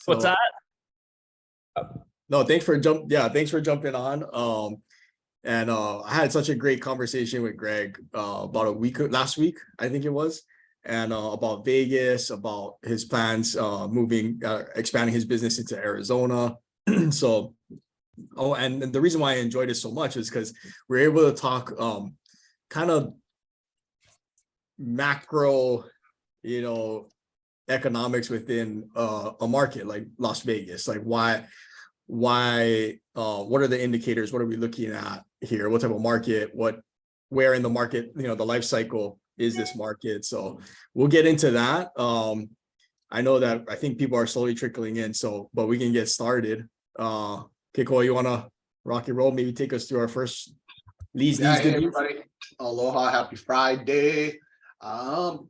What's So that? no, thanks for jumping on. I had such a great conversation with Greg about a week last week, I think it was, and about Vegas, about his plans expanding his business into Arizona. So, and the reason why I enjoyed it so much is because we're able to talk kind of macro, economics within a market like Las Vegas. Like what are the indicators? What are we looking at here? What type of market? Where in the market, the life cycle is this market? So we'll get into that. I know that I think people are slowly trickling in, but we can get started. Okay, Cole, you want to rock and roll? Maybe take us through our first leads. Hey everybody, aloha, happy Friday.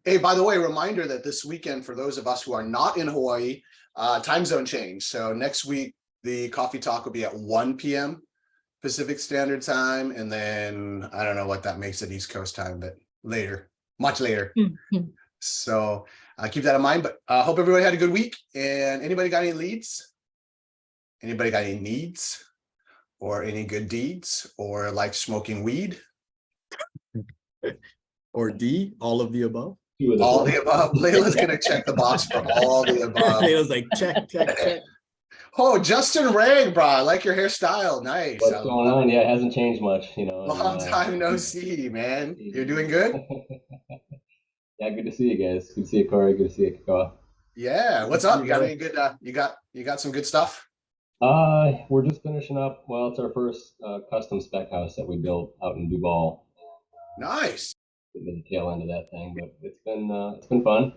Hey, by the way, reminder that this weekend, for those of us who are not in Hawaii, time zone change. So next week, the coffee talk will be at 1 p.m. Pacific Standard Time. And then I don't know what that makes it East Coast time, but later, much later. So keep that in mind, but hope everybody had a good week. And anybody got any leads? Anybody got any needs or any good deeds or like smoking weed? Or D, all of the above? All the above. Layla's going to check the box for all the above. Layla's like, check. Oh, Justin Ragg, bro. I like your hairstyle. Nice. What's going on? Yeah, it hasn't changed much, Long time no see, man. You're doing good? Yeah, good to see you guys. Good to see you, Corey. Good to see you, Kakawa. Yeah. What's up? You got any good you got some good stuff? We're just finishing up. Well, it's our first custom spec house that we built out in Duval. Nice. The tail end of that thing, but it's been fun.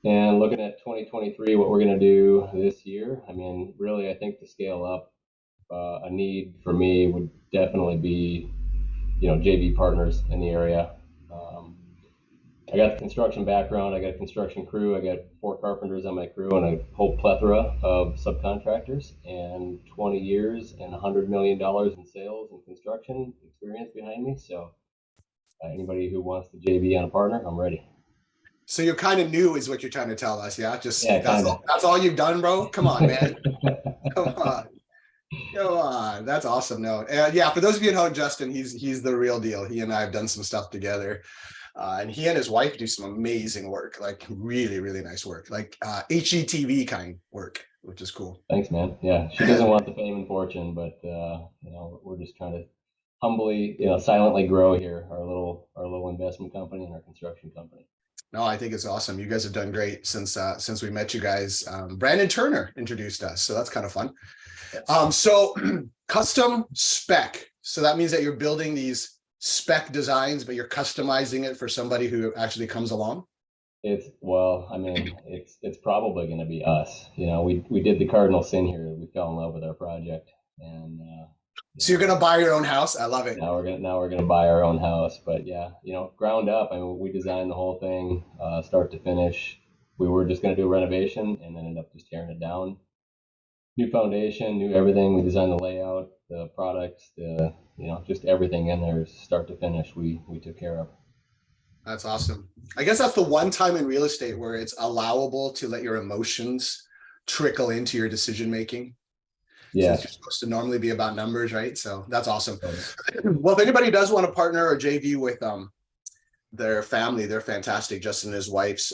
And looking at 2023, what we're going to do this year, I mean, really, I think to scale up, a need for me would definitely be, JV partners in the area. I got the construction background. I got a construction crew. I got 4 carpenters on my crew and a whole plethora of subcontractors, and 20 years and $100 million in sales and construction experience behind me. So anybody who wants to JV on a partner, I'm ready. So you're kind of new is what you're trying to tell us. Yeah. That's all you've done, bro. Come on, man. Come on. That's awesome. No. Yeah. For those of you at home, Justin, he's the real deal. He and I have done some stuff together. And he and his wife do some amazing work, like really, really nice work, like HGTV kind work, which is cool. Thanks, man. Yeah. She doesn't want the fame and fortune, but we're just trying to humbly, silently grow here, our little investment company and our construction company. No, I think it's awesome. You guys have done great since we met you guys. Brandon Turner introduced us, so that's kind of fun. So custom spec. So that means that you're building these spec designs, but you're customizing it for somebody who actually comes along. It's probably going to be us. We did the cardinal sin here. We fell in love with our project, and so you're going to buy your own house. I love it. Now we're gonna buy our own house, but yeah, ground up. I mean, we designed the whole thing, start to finish. We were just going to do a renovation and then ended up just tearing it down. New foundation, new everything. We designed the layout, the products, just everything in there, start to finish. We took care of. That's awesome. I guess that's the one time in real estate where it's allowable to let your emotions trickle into your decision making. Yeah, so you're supposed to normally be about numbers, right? So that's awesome. Well, if anybody does want to partner or JV with their family, they're fantastic. Justin and his wife's.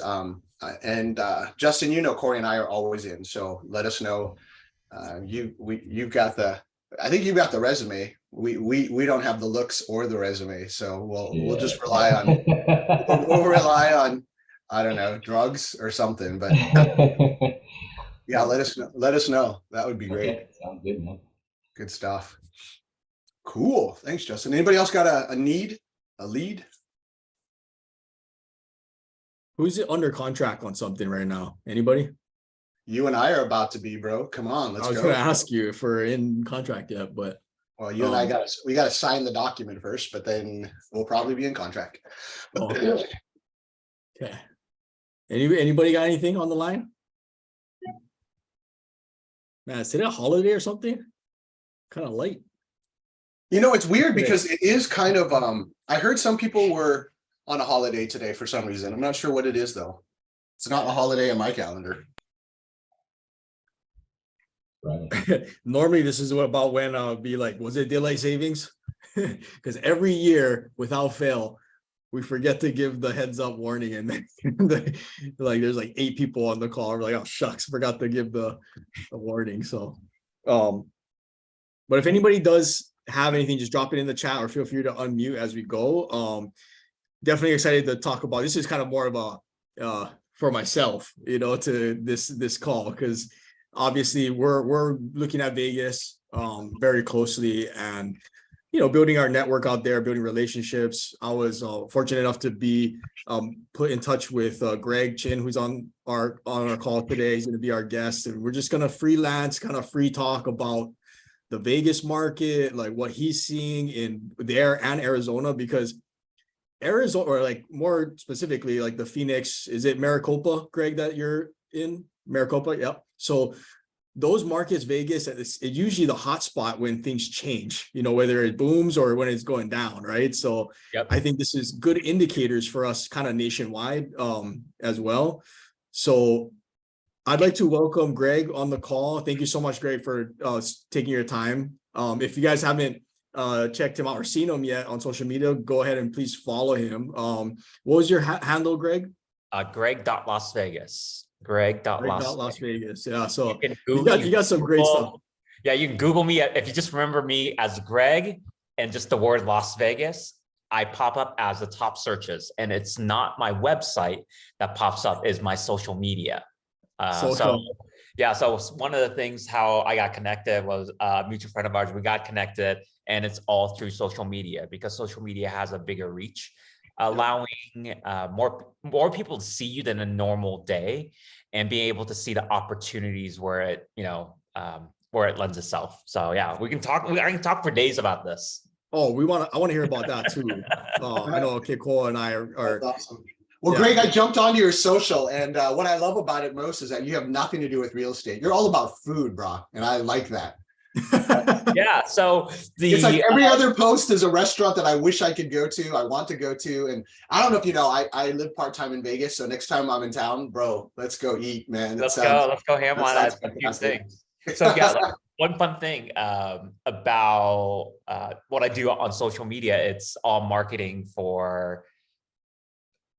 Justin, Corey and I are always in. So let us know. You've got I think you've got the resume. We don't have the looks or the resume, so we'll just rely on we'll rely on, I don't know, drugs or something. But yeah, let us know. That would be great. Okay. Sounds good, man. Good stuff. Cool. Thanks, Justin. Anybody else got a lead? Who's under contract on something right now? Anybody? You and I are about to be, bro. Come on, let's go. I was going to ask you if we're in contract yet, but well, you and I got to sign the document first, but then we'll probably be in contract. Okay. Anybody got anything on the line? Man, is it a holiday or something? Kind of late. It's weird because it is kind of I heard some people were on a holiday today for some reason. I'm not sure what it is though. It's not a holiday on my calendar. Right. Normally this is about when I'll be like, was it daylight savings? Because every year without fail, we forget to give the heads up warning, and then like there's like 8 people on the call. We're like, oh shucks, forgot to give the warning. So but if anybody does have anything, just drop it in the chat or feel free to unmute as we go. Definitely excited to talk about this. Is kind of more of a for myself, to this call, because obviously we're looking at Vegas very closely, and building our network out there, building relationships. I was fortunate enough to be put in touch with Greg Chin, who's on our call today. He's going to be our guest, and we're just going to freelance, kind of free talk about the Vegas market, like what he's seeing in there and Arizona, because Arizona, or like more specifically, like the Phoenix, is it Maricopa, Greg, that you're in? Maricopa, yep. So those markets, Vegas, it's usually the hot spot when things change, whether it booms or when it's going down, right? So Yep. I think this is good indicators for us kind of nationwide as well. So I'd like to welcome Greg on the call. Thank you so much, Greg, for taking your time. If you guys haven't checked him out or seen him yet on social media, go ahead and please follow him. What was your handle, Greg? Greg.LasVegas. Greg.Las Las Vegas. Yeah. So you got some great stuff. Yeah, you can Google me. If you just remember me as Greg and just the word Las Vegas, I pop up as the top searches. And it's not my website that pops up, is my social media. So one of the things how I got connected was a mutual friend of ours. We got connected, and it's all through social media, because social media has a bigger reach, allowing more people to see you than a normal day, and being able to see the opportunities where it lends itself. So yeah, I can talk for days about this. Oh, I want to hear about that too. I know Kiko and I are Awesome. Well, Greg, I jumped onto your social, and what I love about it most is that you have nothing to do with real estate. You're all about food, bro, and I like that. Yeah, so it's like every other post is a restaurant that I wish I could go to, I want to go to. And I don't know if you know, I live part-time in Vegas, so next time I'm in town, bro, let's go eat, man. Let's go ham on that. So yeah, one fun thing about what I do on social media, it's all marketing for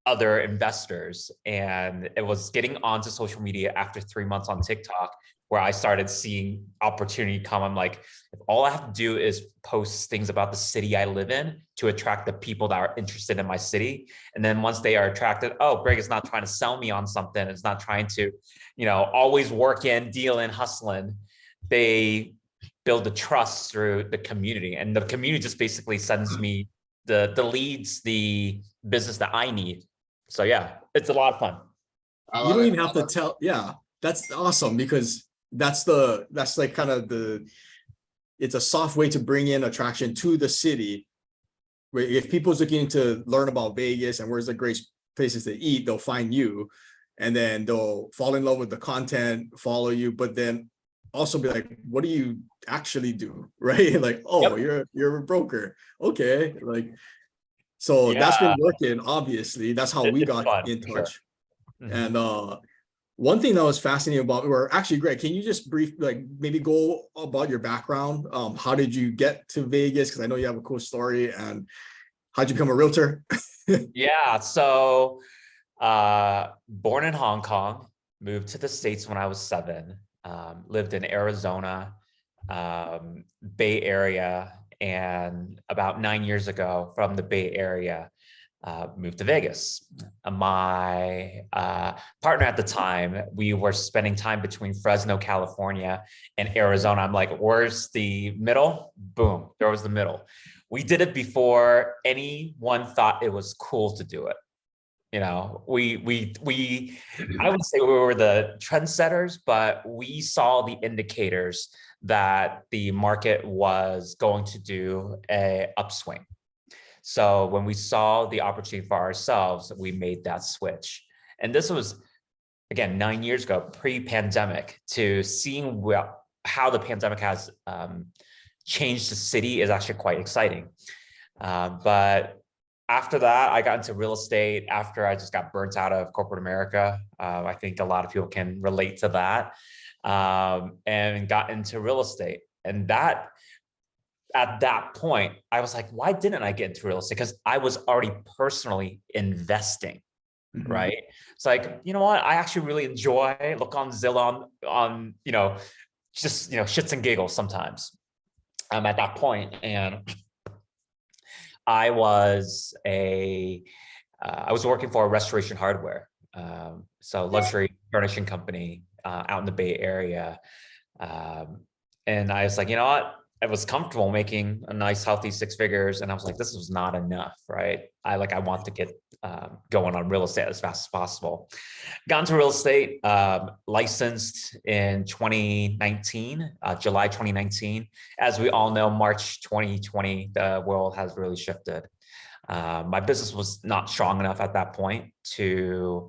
other investors. And it was getting onto social media after 3 months on TikTok, where I started seeing opportunity come. I'm like, if all I have to do is post things about the city I live in to attract the people that are interested in my city. And then once they are attracted, oh, Greg is not trying to sell me on something. It's not trying to, always work in, deal in, hustling. They build the trust through the community, and the community just basically sends me the leads, the business that I need. So yeah, it's a lot of fun. You don't even have to tell. Yeah, that's awesome, because that's like kind of it's a soft way to bring in attraction to the city. Where if people's looking to learn about Vegas and where's the great places to eat, they'll find you, and then they'll fall in love with the content, follow you, but then also be like, what do you actually do? Right? Like, oh, yep. You're a broker. Okay. Like, so yeah. That's been working, obviously. That's how we got in touch. Sure. Mm-hmm. And one thing that was fascinating about, or actually, Greg, can you just maybe go about your background? How did you get to Vegas? Because I know you have a cool story. And how'd you become a realtor? Yeah, so born in Hong Kong, moved to the States when I was 7, lived in Arizona, Bay Area, and about 9 years ago from the Bay Area, moved to Vegas. My partner at the time, we were spending time between Fresno, California, and Arizona. I'm like, where's the middle? Boom, there was the middle. We did it before anyone thought it was cool to do it. I would say we were the trendsetters, but we saw the indicators that the market was going to do an upswing. So when we saw the opportunity for ourselves, we made that switch. And this was, again, 9 years ago, pre-pandemic. To seeing how the pandemic has changed the city is actually quite exciting. But after that, I got into real estate after I just got burnt out of corporate America. I think a lot of people can relate to that. and got into real estate. And that, at that point, I was like, why didn't I get into real estate? Because I was already personally investing. Mhm. Right. It's like, you know what? I actually really enjoy look on Zillow on, just, shits and giggles sometimes. I'm at that point, and I was I was working for a Restoration Hardware, so luxury furnishing company out in the Bay Area. And I was like, you know what? I was comfortable making a nice, healthy 6 figures, and I was like, this was not enough, right? I want to get going on real estate as fast as possible. Got into real estate, licensed in 2019, July 2019. As we all know, March 2020, the world has really shifted. My business was not strong enough at that point to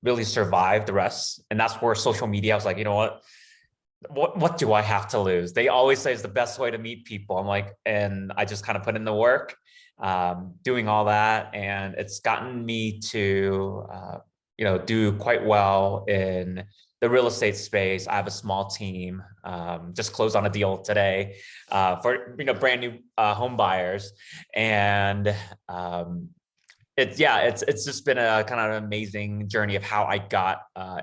really survive the rest. And that's where social media, I was like, you know what do I have to lose? They always say it's the best way to meet people. I'm like, and I just kind of put in the work, doing all that. And it's gotten me to, do quite well in the real estate space. I have a small team, just closed on a deal today for, brand new home buyers. And it's just been a kind of amazing journey of how I got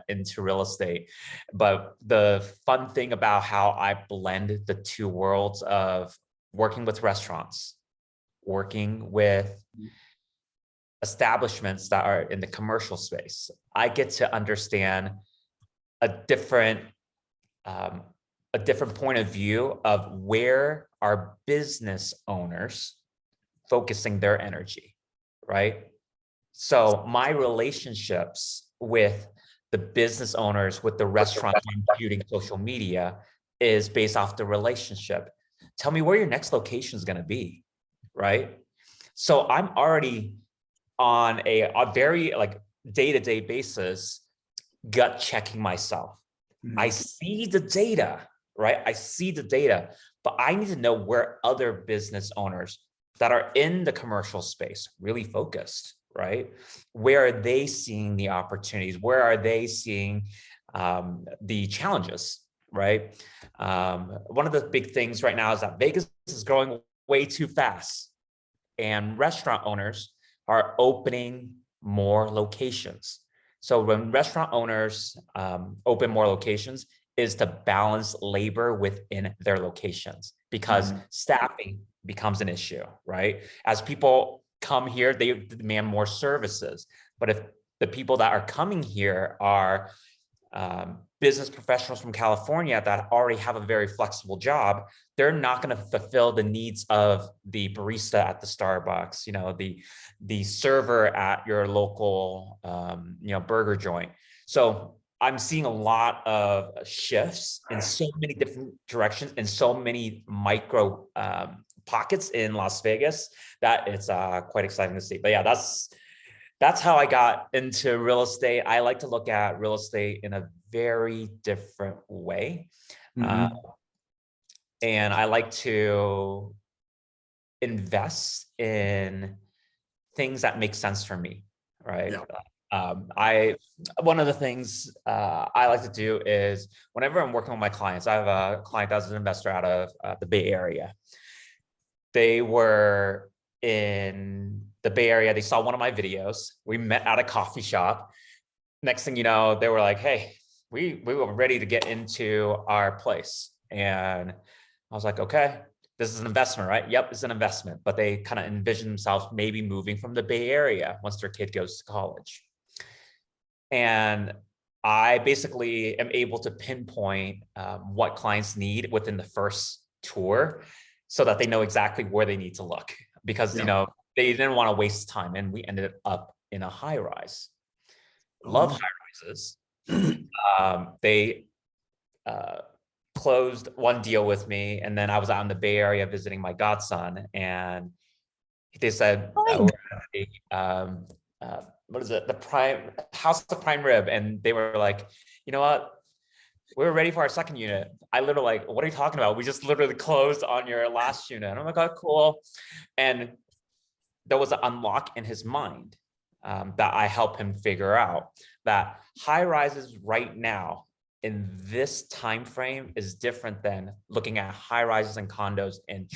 into real estate. But the fun thing about how I blend the two worlds of working with restaurants, working with establishments that are in the commercial space, I get to understand a different point of view of where are business owners focusing their energy, right? So my relationships with the business owners, with the restaurant, including social media, is based off the relationship. Tell me where your next location is going to be, right? So I'm already on a very day-to-day basis, gut checking myself. Mhm. I see the data, right? I see the data, but I need to know where other business owners that are in the commercial space really focused, right? Where are they seeing the opportunities? Where are they seeing the challenges, right? One of the big things right now is that Vegas is growing way too fast, and restaurant owners are opening more locations. So when restaurant owners open more locations, is to balance labor within their locations, because staffing becomes an issue, right? As people come here, they demand more services. But if the people that are coming here are business professionals from California that already have a very flexible job, they're not going to fulfill the needs of the barista at the Starbucks, the server at your local, burger joint. So I'm seeing a lot of shifts in so many different directions, in so many micro pockets in Las Vegas, that it's quite exciting to see. But yeah, that's how I got into real estate. I like to look at real estate in a very different way. And I like to invest in things that make sense for me, right? Yeah. One of the things I like to do is whenever I'm working with my clients, I have a client that's an investor out of the Bay Area. They were in the Bay Area. They saw one of my videos. We met at a coffee shop. Next thing you know, they were like, hey, we were ready to get into our place. And I was like, okay, this is an investment, right? Yep, it's an investment. But they kind of envision themselves maybe moving from the Bay Area once their kid goes to college. And I basically am able to pinpoint what clients need within the first tour, so that they know exactly where they need to look, because they didn't want to waste time, and we ended up in a high rise. Love high rises. They closed one deal with me, and then I was out in the Bay Area visiting my godson, and they said, what is it? The prime house of prime rib. And they were like, you know what? We were ready for our second unit. I literally like, what are you talking about? We just literally closed on your last unit. And I'm like, oh, cool. And there was an unlock in his mind that I helped him figure out, that high rises right now in this time frame is different than looking at high rises and condos in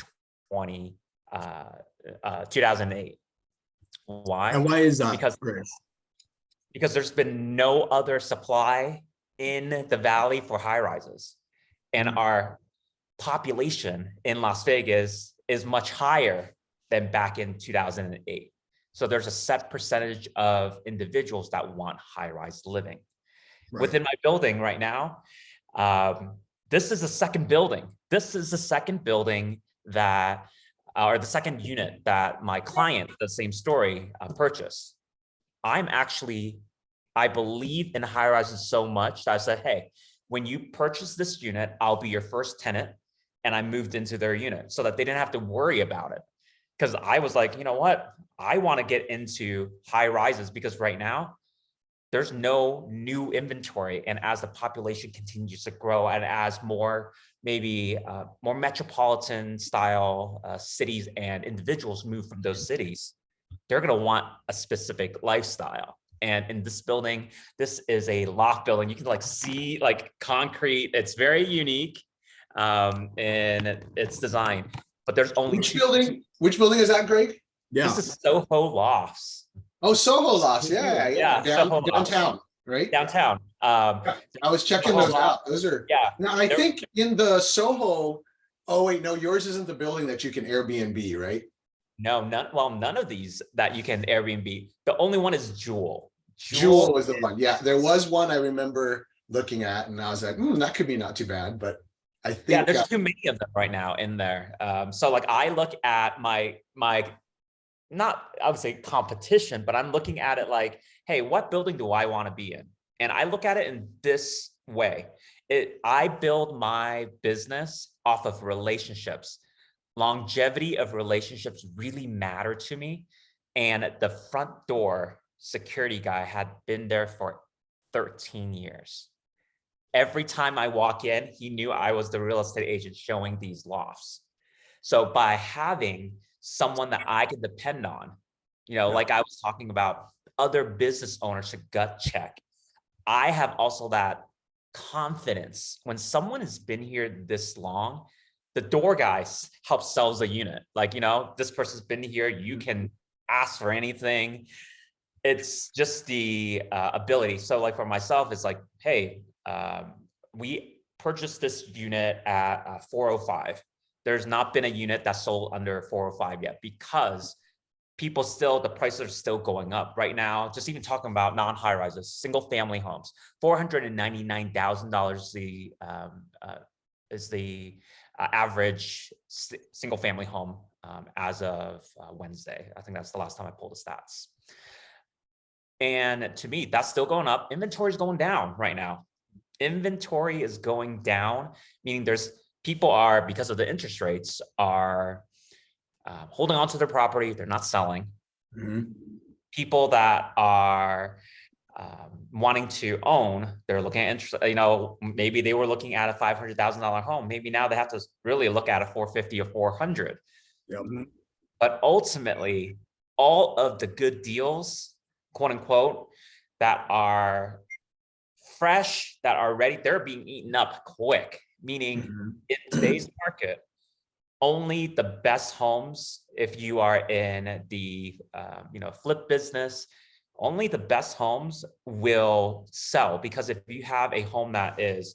2008. Why? And why is that? Because there's been no other supply in the valley for high rises, and our population in Las Vegas is much higher than back in 2008. So there's a set percentage of individuals that want high rise living. Right. Within my building right now, this is the second building. This is the second building that, or the second unit that my client, the same story, purchased. I believe in high rises so much that I said, hey, when you purchase this unit, I'll be your first tenant. And I moved into their unit so that they didn't have to worry about it. Because I was like, you know what? I want to get into high rises because right now there's no new inventory. And as the population continues to grow and as more, maybe more metropolitan style cities and individuals move from those cities, they're going to want a specific lifestyle. And in this building, this is a loft building. You can like see like concrete. It's very unique. And its design, but there's only which building is that, Greg? Yeah, this is Soho Lofts. Oh, Soho Lofts, yeah. Downtown, right? Downtown. I was checking those out. Those are Now I think in the Soho. Oh wait, no, yours isn't the building that you can Airbnb, right? No, none of these that you can Airbnb. The only one is Jewel. Jewel was the one. Yeah, there was one I remember looking at, and I was like, that could be not too bad, but. I think there's too many of them right now in there. So like I look at my not, I would say competition, but I'm looking at it like, hey, what building do I want to be in? And I look at it in this way. I build my business off of relationships. Longevity of relationships really matter to me. And the front door security guy had been there for 13 years. Every time I walk in, he knew I was the real estate agent showing these lofts. So by having someone that I can depend on, like I was talking about other business owners to gut check, I have also that confidence. When someone has been here this long, the door guys help sells a unit. Like, this person's been here, you can ask for anything. It's just the ability. So like for myself, it's like, hey, we purchased this unit at 405. There's not been a unit that's sold under 405 yet because people the prices are still going up right now. Just even talking about non-high rises, single family homes, $499,000 is the average single family home as of Wednesday. I think that's the last time I pulled the stats. And to me, that's still going up. Inventory is going down right now. Inventory is going down, meaning people are, because of the interest rates, are holding on to their property. They're not selling. Mm-hmm. People that are wanting to own, they're looking at interest. Maybe they were looking at a $500,000 home. Maybe now they have to really look at a 450 or 400. Yep. But ultimately, all of the good deals, quote unquote, that are fresh, that are ready, they're being eaten up quick, meaning in today's market, only the best homes, if you are in the flip business, only the best homes will sell. Because if you have a home that is,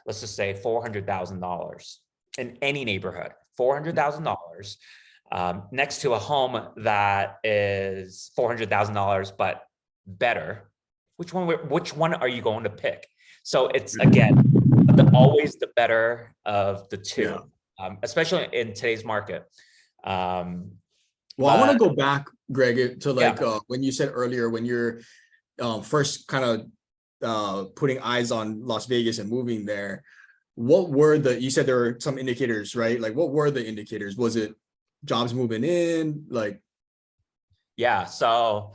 let's just say $400,000 in any neighborhood, $400,000 next to a home that is $400,000 but better, which one are you going to pick? So it's, again, always the better of the two, especially in today's market. I want to go back, Greg, to when you said earlier, when you're first kind of putting eyes on Las Vegas and moving there, what were you said there were some indicators, right? Like, what were the indicators? Was it jobs moving in? So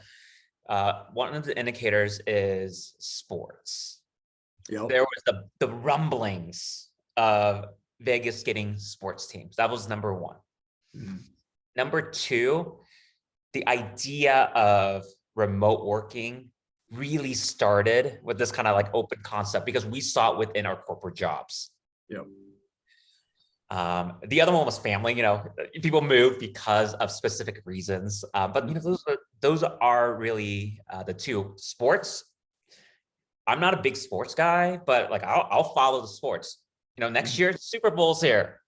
one of the indicators is sports. Yep. There was the rumblings of Vegas getting sports teams. That was number one. Mm-hmm. Number two, the idea of remote working really started with this kind of like open concept because we saw it within our corporate jobs. Yep. The other one was family. You know, people move because of specific reasons, but you know, those are really the two. Sports. I'm not a big sports guy, but like I'll follow the sports. You know, next year Super Bowl's here.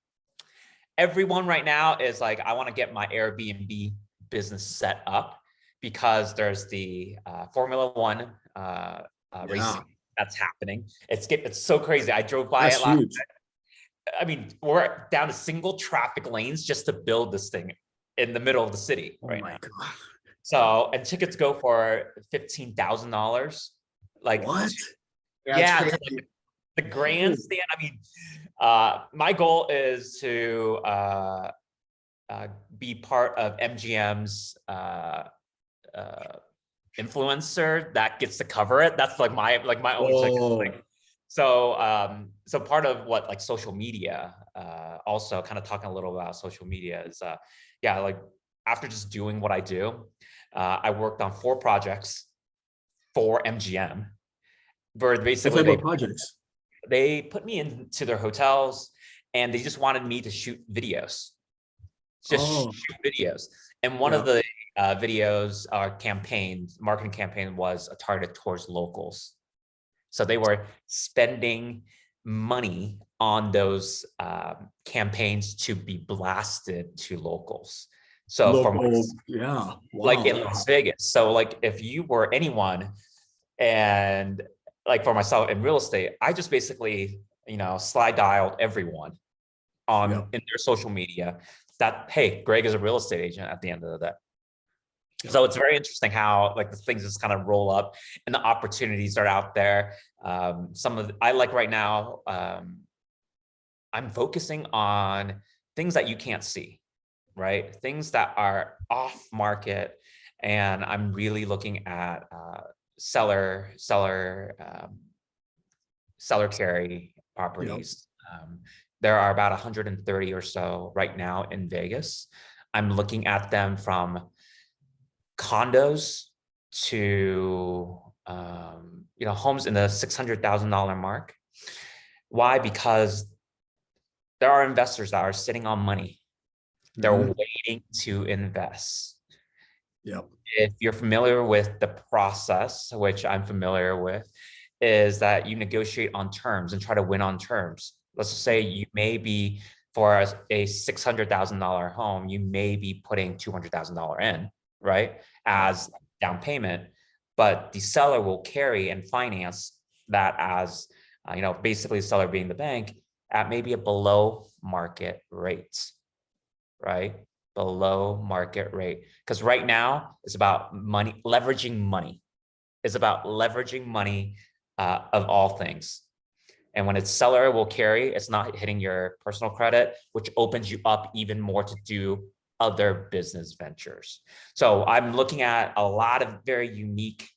Everyone right now is like, I want to get my Airbnb business set up because there's the Formula One racing that's happening. It's so crazy. I drove by it last. I mean, we're down to single traffic lanes just to build this thing in the middle of the city right now. God. So, and tickets go for $15,000. Like what? Yeah, like the grandstand. I mean, my goal is to be part of MGM's influencer that gets to cover it. That's like my own ticket. So part of what like social media, also kind of talking a little about social media is, yeah, like after just doing what I do, I worked on 4 projects for MGM. Where basically they put me into their hotels and they just wanted me to shoot videos, shoot videos. And one of the videos, marketing campaign was a target towards locals. So they were spending money on those campaigns to be blasted to locals. So like in Las Vegas. So like if you were anyone, and like for myself in real estate, I just basically, you know, slide dialed everyone on in their social media that, hey, Greg is a real estate agent at the end of the day. So it's very interesting how like the things just kind of roll up and the opportunities are out there. I like right now, I'm focusing on things that you can't see, right? Things that are off market. And I'm really looking at seller carry properties. There are about 130 or so right now in Vegas. I'm looking at them from condos to you know, homes in the $600,000 mark. Why? Because there are investors that are sitting on money. They're waiting to invest. If you're familiar with the process, which I'm familiar with, is that you negotiate on terms and try to win on terms. Let's just say you may be, for a $600,000 home, you may be putting $200,000 in, right, as down payment, but the seller will carry and finance that as, you know, basically the seller being the bank at maybe a below market rate, right? Below market rate. Because right now it's about money, leveraging money. It's about leveraging money of all things. And when it's seller will carry, it's not hitting your personal credit, which opens you up even more to do other business ventures. So I'm looking at a lot of very unique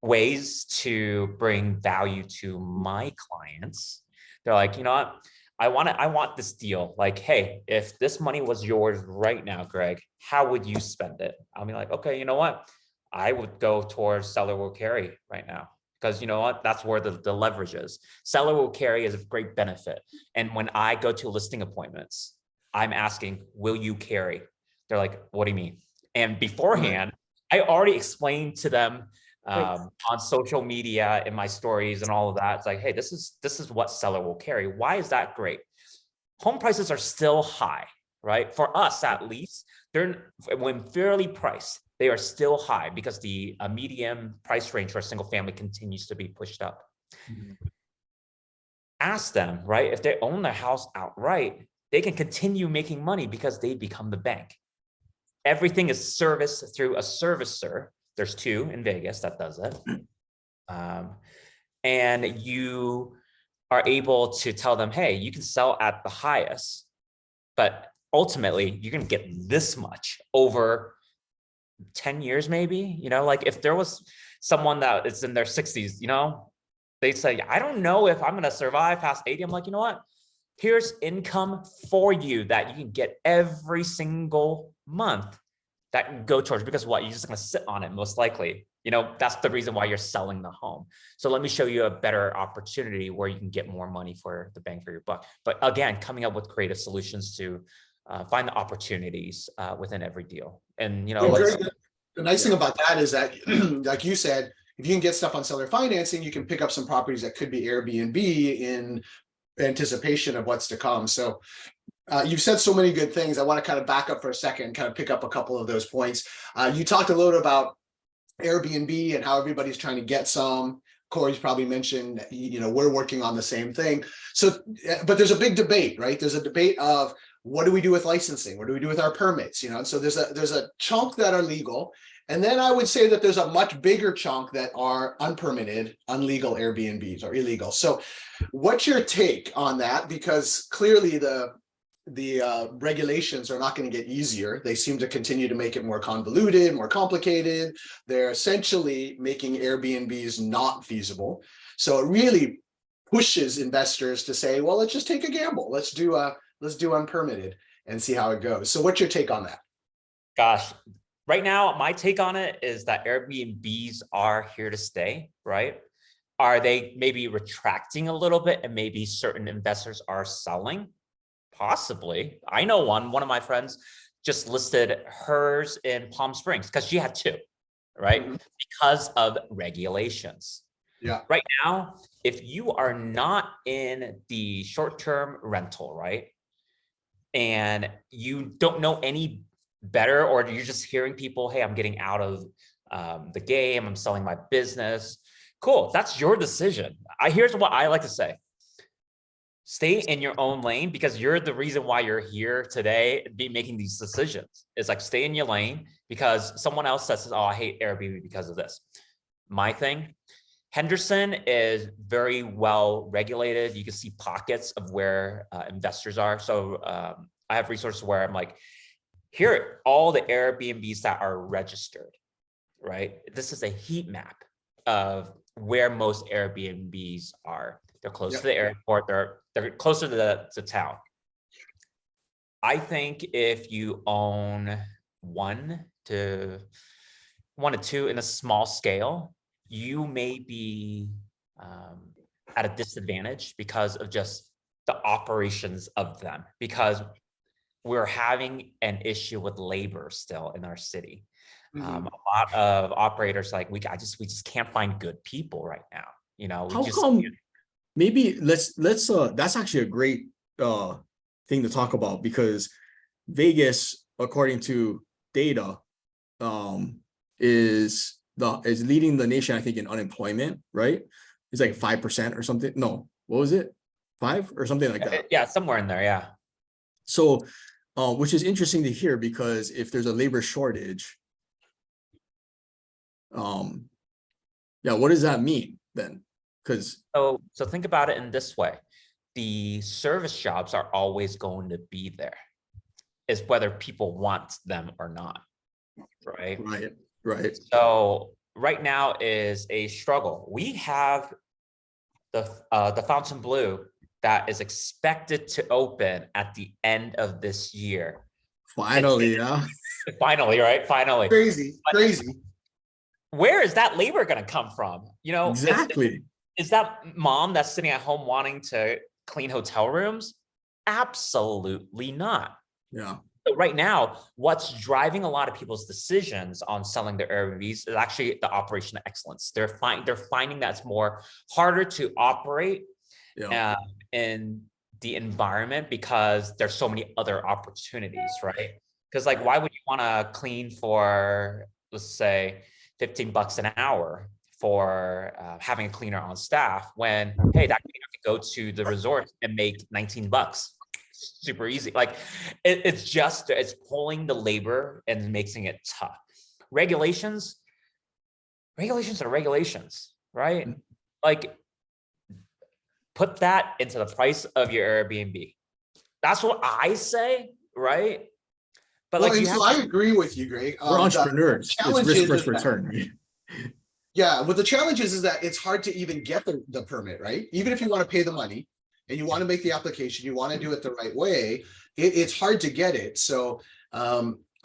ways to bring value to my clients. They're like, you know what? I want this deal. Like, hey, if this money was yours right now, Greg, how would you spend it? I'll be like, okay, you know what? I would go towards seller will carry right now. Because you know what? That's where the leverage is. Seller will carry is a great benefit. And when I go to listing appointments, I'm asking, will you carry? They're like, what do you mean? And beforehand, I already explained to them on social media, in my stories and all of that. It's like, hey, this is what seller will carry. Why is that great? Home prices are still high, right? For us, at least, when fairly priced, they are still high because the median price range for a single family continues to be pushed up. Ask them, right? If they own their house outright, they can continue making money because they become the bank. Everything is serviced through a servicer. There's 2 in Vegas that does it. And you are able to tell them, hey, you can sell at the highest, but ultimately you're going to get this much over 10 years, maybe. You know, like if there was someone that is in their 60s, you know, they say, I don't know if I'm going to survive past 80. I'm like, you know what? Here's income for you that you can get every single month that can go towards, because what? You're just going to sit on it most likely. That's the reason why you're selling the home. So let me show you a better opportunity where you can get more money for the bang for your buck. But again, coming up with creative solutions to find the opportunities within every deal. And, The nice thing about that is that, like you said, if you can get stuff on seller financing, you can pick up some properties that could be Airbnb in anticipation of what's to come. So you've said so many good things. I want to kind of back up for a second and kind of pick up a couple of those points. You talked a little about Airbnb and how everybody's trying to get some. Corey's probably mentioned, we're working on the same thing. So, but there's a big debate, right? There's a debate of what do we do with licensing? What do we do with our permits? And so there's a chunk that are legal. And then I would say that there's a much bigger chunk that are unpermitted, unlegal Airbnbs or illegal. So what's your take on that? Because clearly the regulations are not going to get easier. They seem to continue to make it more convoluted, more complicated. They're essentially making Airbnbs not feasible. So it really pushes investors to say, well, let's just take a gamble. Let's do unpermitted and see how it goes. So what's your take on that? Gosh, right now, my take on it is that Airbnbs are here to stay, right? Are they maybe retracting a little bit and maybe certain investors are selling? Possibly. I know one of my friends just listed hers in Palm Springs because she had two, right? Because of regulations. Yeah. Right now, if you are not in the short-term rental, right? And you don't know any better, or you're just hearing people, hey, I'm getting out of the game, I'm selling my business. Cool, that's your decision. Here's what I like to say. Stay in your own lane because you're the reason why you're here today and be making these decisions. It's like stay in your lane because someone else says, oh, I hate Airbnb because of this. My thing, Henderson is very well regulated. You can see pockets of where investors are. So I have resources where I'm like, here are all the Airbnbs that are registered, right? This is a heat map of where most Airbnbs are. They're close to the airport. They're closer to the town. I think if you own one to two in a small scale, you may be at a disadvantage because of just the operations of them, because we're having an issue with labor still in our city. A lot of operators we just can't find good people right now. How come? Maybe let's that's actually a great thing to talk about, because Vegas, according to data, is leading the nation, I think, in unemployment, right? It's like 5% or something. No, what was it? 5 or something like that. Yeah, somewhere in there, yeah. So which is interesting to hear, because if there's a labor shortage, what does that mean then? Because so think about it in this way. The service jobs are always going to be there. It's whether people want them or not, right? Right. So right now is a struggle. We have the Fontainebleau that is expected to open at the end of this year. Finally, Finally, right? Finally. Crazy. Where is that labor going to come from? Exactly. Is that mom that's sitting at home wanting to clean hotel rooms? Absolutely not. Yeah. So right now, what's driving a lot of people's decisions on selling their Airbnbs is actually the operational excellence. They're finding that it's more harder to operate in the environment because there's so many other opportunities, right? Because why would you want to clean for, let's say, $15 an hour for having a cleaner on staff when, hey, that cleaner could go to the resort and make $19? Super easy. It's pulling the labor and making it tough. Regulations are regulations, right? Put that into the price of your Airbnb. That's what I say, right? But I agree with you, Greg. We're entrepreneurs. It's risk versus return. Yeah, but the challenge is that it's hard to even get the permit, right? Even if you want to pay the money and you want to make the application, you want to do it the right way, it's hard to get it. So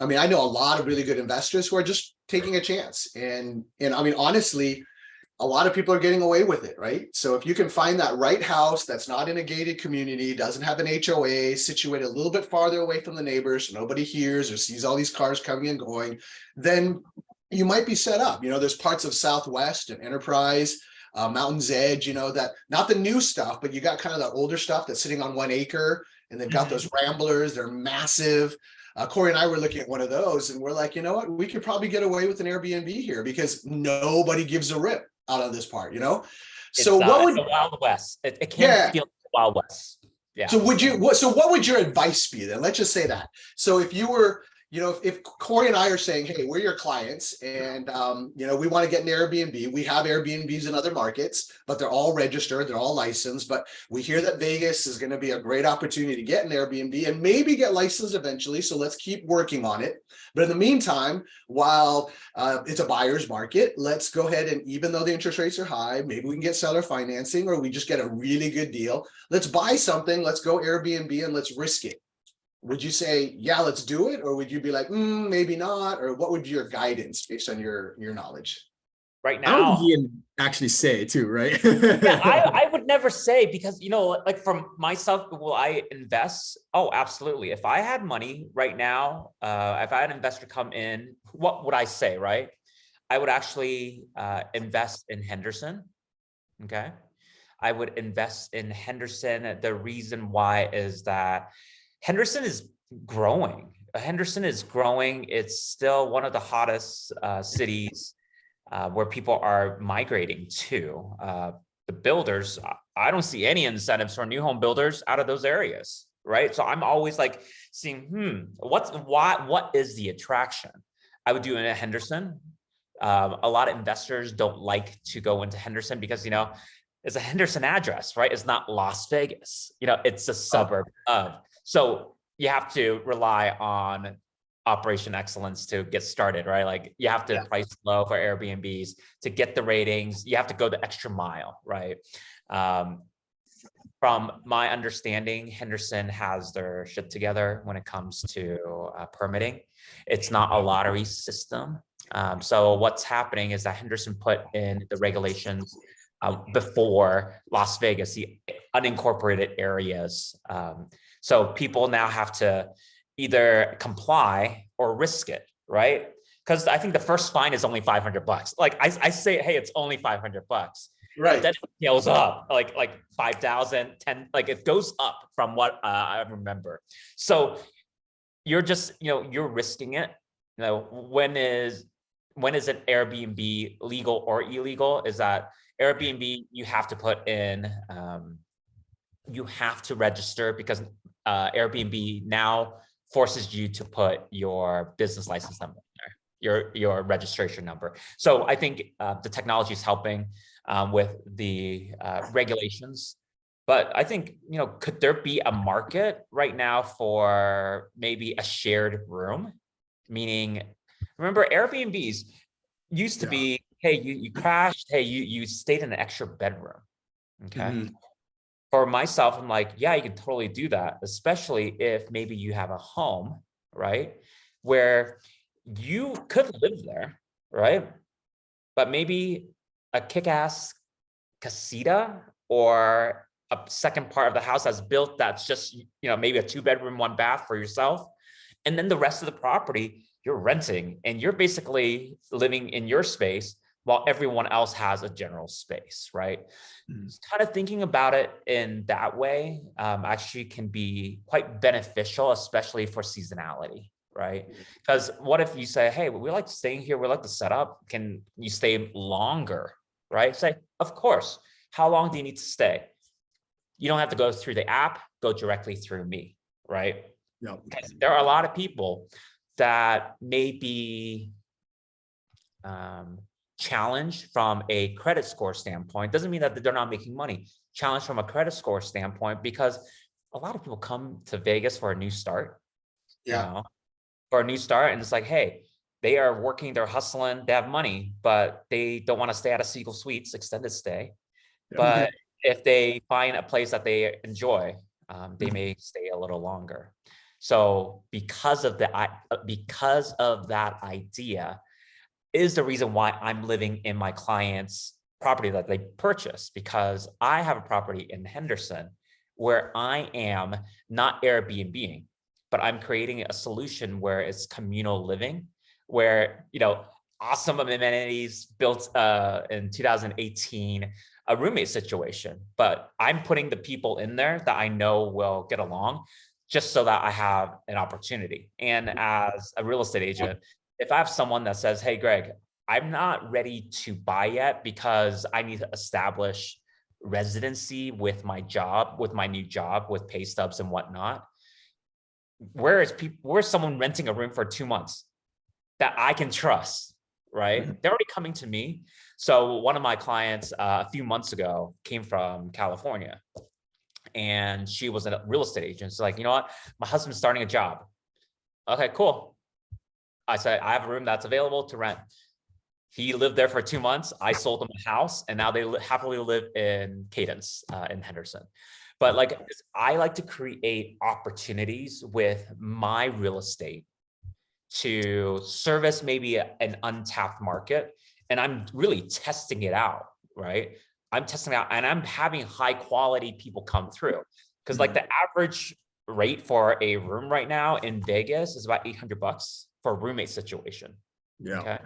I mean, I know a lot of really good investors who are just taking a chance. And I mean, honestly, a lot of people are getting away with it, right? So if you can find that right house that's not in a gated community, doesn't have an HOA, situated a little bit farther away from the neighbors, so nobody hears or sees all these cars coming and going, then you might be set up. You know, there's parts of Southwest and Enterprise, Mountain's Edge, you know, that not the new stuff, but you got kind of the older stuff that's sitting on 1 acre, and they've got those ramblers, they're massive. Corey and I were looking at one of those, and we're like, you know what, we could probably get away with an Airbnb here because nobody gives a rip out on this part, you know. So what would the Wild West? It can't feel like the Wild West. Yeah. So what would your advice be then? Let's just say that. So if you were, you know, if Corey and I are saying, hey, we're your clients, and you know, we want to get an Airbnb. We have Airbnbs in other markets, but they're all registered, they're all licensed. But we hear that Vegas is going to be a great opportunity to get an Airbnb and maybe get licensed eventually. So let's keep working on it. But in the meantime, while it's a buyer's market, let's go ahead and, even though the interest rates are high, maybe we can get seller financing, or we just get a really good deal. Let's buy something. Let's go Airbnb and let's risk it. Would you say, yeah, let's do it? Or would you be like, maybe not? Or what would your guidance based on your knowledge? Right How now, would Ian actually say too, right? yeah, I would never say, because, you know, like from myself, will I invest? Oh, absolutely. If I had money right now, if I had an investor come in, what would I say, right? I would actually invest in Henderson. Okay. I would invest in Henderson. The reason why is that Henderson is growing. Henderson is growing. It's still one of the hottest cities where people are migrating to. The builders, I don't see any incentives for new home builders out of those areas, right? So I'm always like seeing, what is the attraction? I would do it in Henderson. A lot of investors don't like to go into Henderson because, you know, it's a Henderson address, right? It's not Las Vegas. You know, it's a suburb of. So you have to rely on operation excellence to get started, right? Like you have to price low for Airbnbs to get the ratings. You have to go the extra mile, right? From my understanding, Henderson has their shit together when it comes to permitting. It's not a lottery system. So what's happening is that Henderson put in the regulations before Las Vegas, the unincorporated areas. So people now have to either comply or risk it, right? Because I think the first fine is only $500. Like I say, hey, it's only $500. Right. But then it scales up like 5,000, 10, like it goes up from what I remember. So you're just, you know, you're risking it. You know, when is an Airbnb legal or illegal? Is that Airbnb, you have to put in, you have to register, because Airbnb now forces you to put your business license number there, your registration number. So I think the technology is helping with the regulations. But I think, you know, could there be a market right now for maybe a shared room? Meaning, remember, Airbnbs used to be, hey, you crashed, hey, you stayed in an extra bedroom. Okay. For myself, I'm like, yeah, you can totally do that, especially if maybe you have a home, right, where you could live there, right? But maybe a kick-ass casita or a second part of the house that's built that's just, you know, maybe a 2-bedroom, 1 bath for yourself. And then the rest of the property, you're renting and you're basically living in your space while everyone else has a general space, right? Kind of thinking about it in that way actually can be quite beneficial, especially for seasonality, right? Because what if you say, hey, we like staying here, we like the setup, can you stay longer, right? Say, of course. How long do you need to stay? You don't have to go through the app, go directly through me, right? Yeah. There are a lot of people that may be challenged from a credit score standpoint. Doesn't mean that they're not making money. Challenged from a credit score standpoint, because a lot of people come to Vegas for a new start. Yeah. You know, for a new start, and it's like, hey, they are working, they're hustling, they have money, but they don't want to stay at a Seagull Suites extended stay. But if they find a place that they enjoy, they may stay a little longer. So because of that idea is the reason why I'm living in my client's property that they purchased, because I have a property in Henderson where I am not Airbnb-ing, but I'm creating a solution where it's communal living, where, awesome amenities built in 2018, a roommate situation, but I'm putting the people in there that I know will get along just so that I have an opportunity. And as a real estate agent, if I have someone that says, hey, Greg, I'm not ready to buy yet because I need to establish residency with my job, with my new job, with pay stubs and whatnot. Where's someone renting a room for 2 months that I can trust, right? Mhm. They're already coming to me. So one of my clients a few months ago came from California, and she was a real estate agent. She's like, you know what? My husband's starting a job. Okay, cool. I said, I have a room that's available to rent. He lived there for 2 months. I sold him a house, and now they happily live in Cadence in Henderson. But like, I like to create opportunities with my real estate to service maybe an untapped market. And I'm really testing it out, right? I'm testing out and I'm having high quality people come through. Because like the average rate for a room right now in Vegas is about $800 for a roommate situation. Yeah. Okay.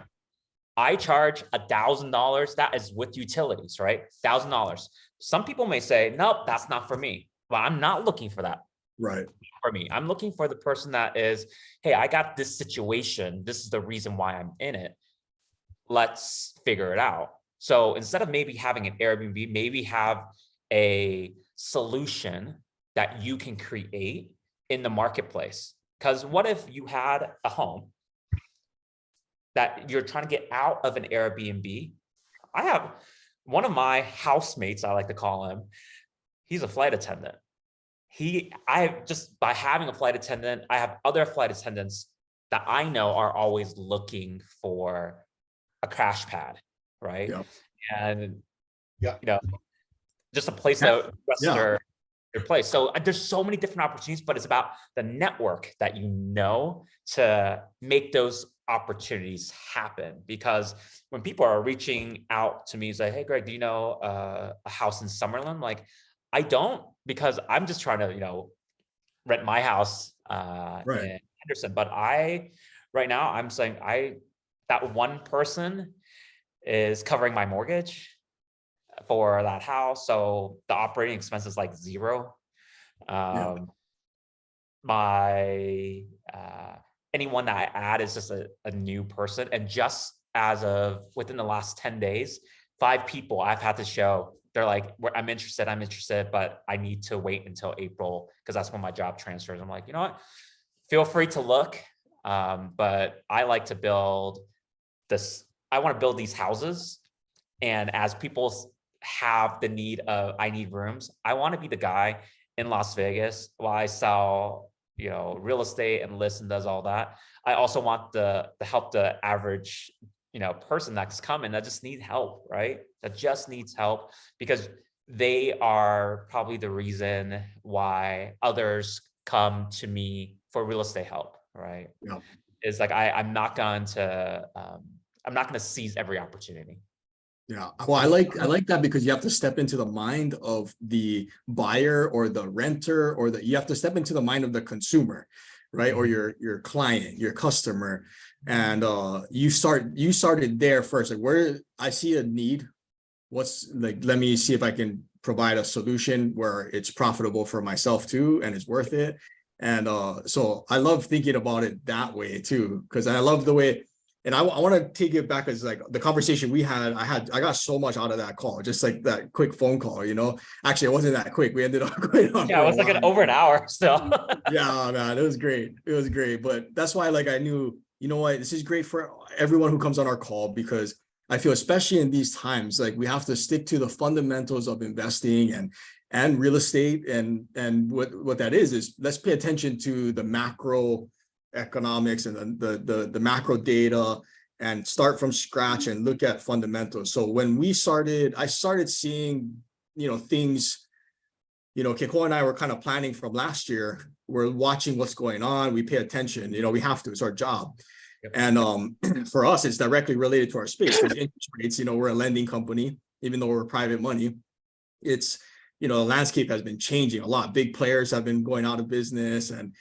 I charge $1,000. That is with utilities, right? $1,000. Some people may say, nope, that's not for me. But I'm not looking for that Right. for me. I'm looking for the person that is, hey, I got this situation. This is the reason why I'm in it. Let's figure it out. So instead of maybe having an Airbnb, maybe have a solution that you can create in the marketplace. Because what if you had a home that you're trying to get out of an Airbnb? I have one of my housemates, I like to call him, he's a flight attendant. By having a flight attendant, I have other flight attendants that I know are always looking for a crash pad, right? Yeah. And, Yeah. just a place that rests Yeah. their place. So there's so many different opportunities, but it's about the network that to make those opportunities happen. Because when people are reaching out to me, say, hey, Greg, do you know a house in Summerlin? Like, I don't, because I'm just trying to, rent my house in Henderson. But right now I'm saying that one person is covering my mortgage for that house. So the operating expense is like zero. My anyone that I add is just a new person. And just as of within the last 10 days, 5 people I've had to show. They're like, I'm interested, but I need to wait until April because that's when my job transfers. I'm like, you know what? Feel free to look. But I like to build this. I want to build these houses. And as people have the need of, I need rooms, I want to be the guy in Las Vegas while I sell, real estate and lists and does all that. I also want the help the average person that's coming that just needs help, right? That just needs help because they are probably the reason why others come to me for real estate help, right? Yeah. It's like I'm not going to seize every opportunity. Yeah. Well, I like that because you have to step into the mind of the buyer or the renter you have to step into the mind of the consumer, right? Or your client, your customer. And you started there first. Like, where I see a need, let me see if I can provide a solution where it's profitable for myself too and it's worth it. And so I love thinking about it that way too, because I love the way. And I want to take it back as like the conversation we had. I got so much out of that call, just like that quick phone call. Actually, it wasn't that quick. We ended up going on. Yeah, it was like over an hour. So yeah, man, it was great. It was great. But that's why, like, I knew, you know what, this is great for everyone who comes on our call, because I feel, especially in these times, like we have to stick to the fundamentals of investing and real estate, and what that is let's pay attention to the macro economics and the macro data and start from scratch and look at fundamentals. So when I started seeing, things Keiko and I were kind of planning from last year. We're watching what's going on. We pay attention, we have to, it's our job. Yep. And for us, it's directly related to our space because interest rates, we're a lending company, even though we're private money. It's, the landscape has been changing a lot. Big players have been going out of business. And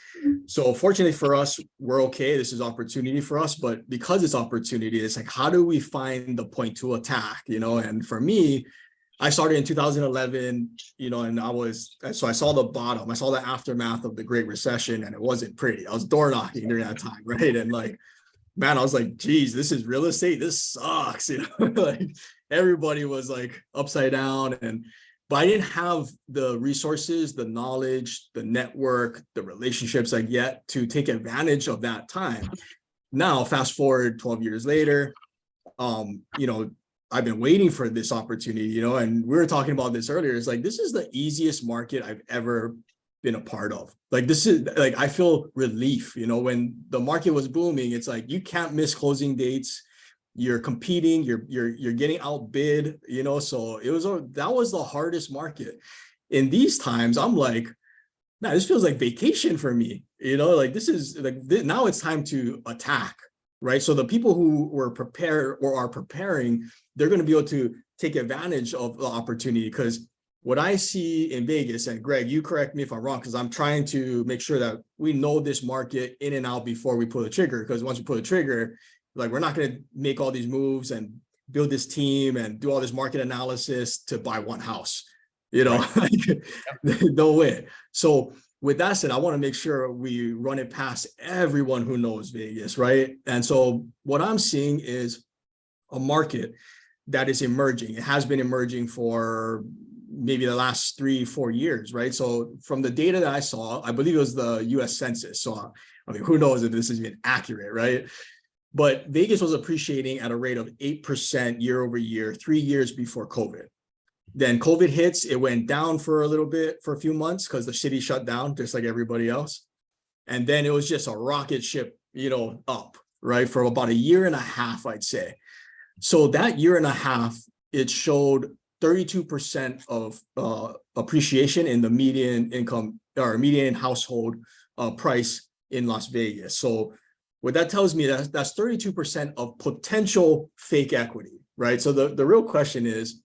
so fortunately for us, we're okay. This is opportunity for us, but because it's opportunity, it's like, how do we find the point to attack, and for me, I started in 2011, and so I saw the bottom, I saw the aftermath of the Great Recession, and it wasn't pretty. I was door knocking during that time, right? And like, man, I was like, geez, this is real estate. This sucks, like everybody was like upside down. But I didn't have the resources, the knowledge, the network, the relationships I get to take advantage of that time. Now, fast forward 12 years later, I've been waiting for this opportunity, and we were talking about this earlier. It's like, this is the easiest market I've ever been a part of. Like, this is like, I feel relief, when the market was booming, it's like, you can't miss closing dates. You're competing, you're getting outbid, so that was the hardest market. In these times, I'm like, man, this feels like vacation for me, like this is like, now it's time to attack, right? So the people who were prepared or are preparing, they're going to be able to take advantage of the opportunity. Because what I see in Vegas, and Greg, you correct me if I'm wrong, because I'm trying to make sure that we know this market in and out before we pull the trigger. Because once we pull the trigger, like, we're not going to make all these moves and build this team and do all this market analysis to buy one house, right. No way. So with that said, I want to make sure we run it past everyone who knows Vegas, right? And so what I'm seeing is a market that is emerging. It has been emerging for maybe the last 3-4 years, right? So from the data that I saw, I believe it was the US Census. So, I mean, who knows if this is even accurate, right? But Vegas was appreciating at a rate of 8% year over year, 3 years before COVID. Then COVID hits, it went down for a little bit, for a few months, because the city shut down, just like everybody else. And then it was just a rocket ship, up, right? For about 1.5 years, I'd say. So that 1.5 years, it showed 32% of appreciation in the median income or median household price in Las Vegas. So what that tells me, that's 32% of potential fake equity, right? So the real question is,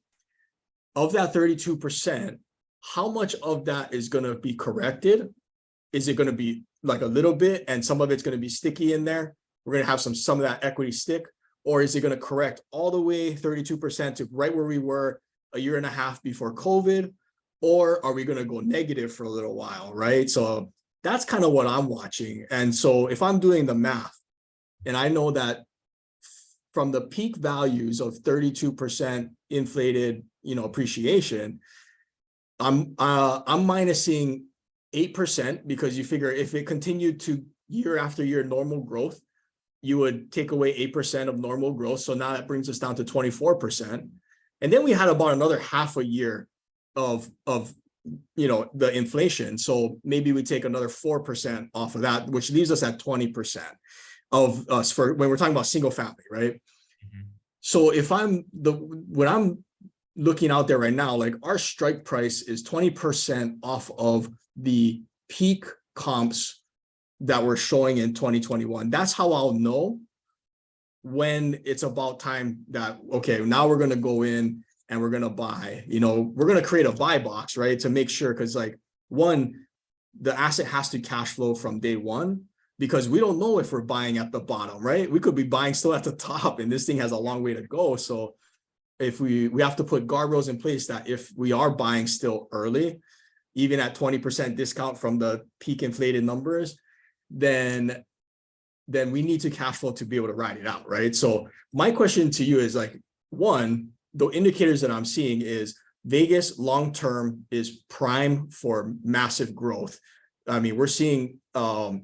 of that 32%, how much of that is going to be corrected? Is it going to be like a little bit, and some of it's going to be sticky in there? We're going to have some of that equity stick, or is it going to correct all the way 32% to right where we were 1.5 years before COVID? Or are we going to go negative for a little while, right? So that's kind of what I'm watching. And so if I'm doing the math, and I know that from the peak values of 32% inflated, appreciation, I'm minusing 8%, because you figure if it continued to year after year normal growth, you would take away 8% of normal growth. So now that brings us down to 24%. And then we had about another 0.5 year of the inflation. So maybe we take another 4% off of that, which leaves us at 20% of us for when we're talking about single family, right? Mm-hmm. So if when I'm looking out there right now, like our strike price is 20% off of the peak comps that we're showing in 2021. That's how I'll know when it's about time that, okay, now we're going to go in and we're going to buy, we're going to create a buy box, right? To make sure, because like, one, the asset has to cash flow from day one, because we don't know if we're buying at the bottom, right? We could be buying still at the top, and this thing has a long way to go. So if we have to put guardrails in place that if we are buying still early, even at 20% discount from the peak inflated numbers, then we need to cash flow to be able to ride it out, right? So my question to you is like, one, the indicators that I'm seeing is Vegas long-term is prime for massive growth. I mean, we're seeing all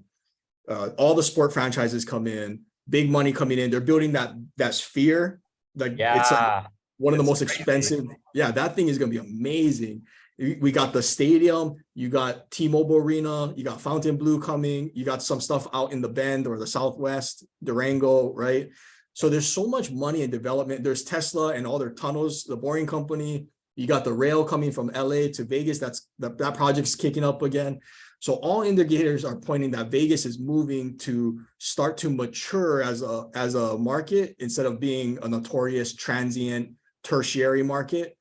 the sport franchises come in, big money coming in. They're building that sphere. Like, yeah, it's like one of the most expensive. Yeah, that thing is going to be amazing. We got the stadium, you got T-Mobile Arena, you got Fontainebleau coming, you got some stuff out in the Bend or the Southwest, Durango, right? So there's so much money in development. There's Tesla and all their tunnels, the Boring Company. You got the rail coming from LA to Vegas. That project's kicking up again. So all indicators are pointing that Vegas is moving to start to mature as a market instead of being a notorious transient tertiary market.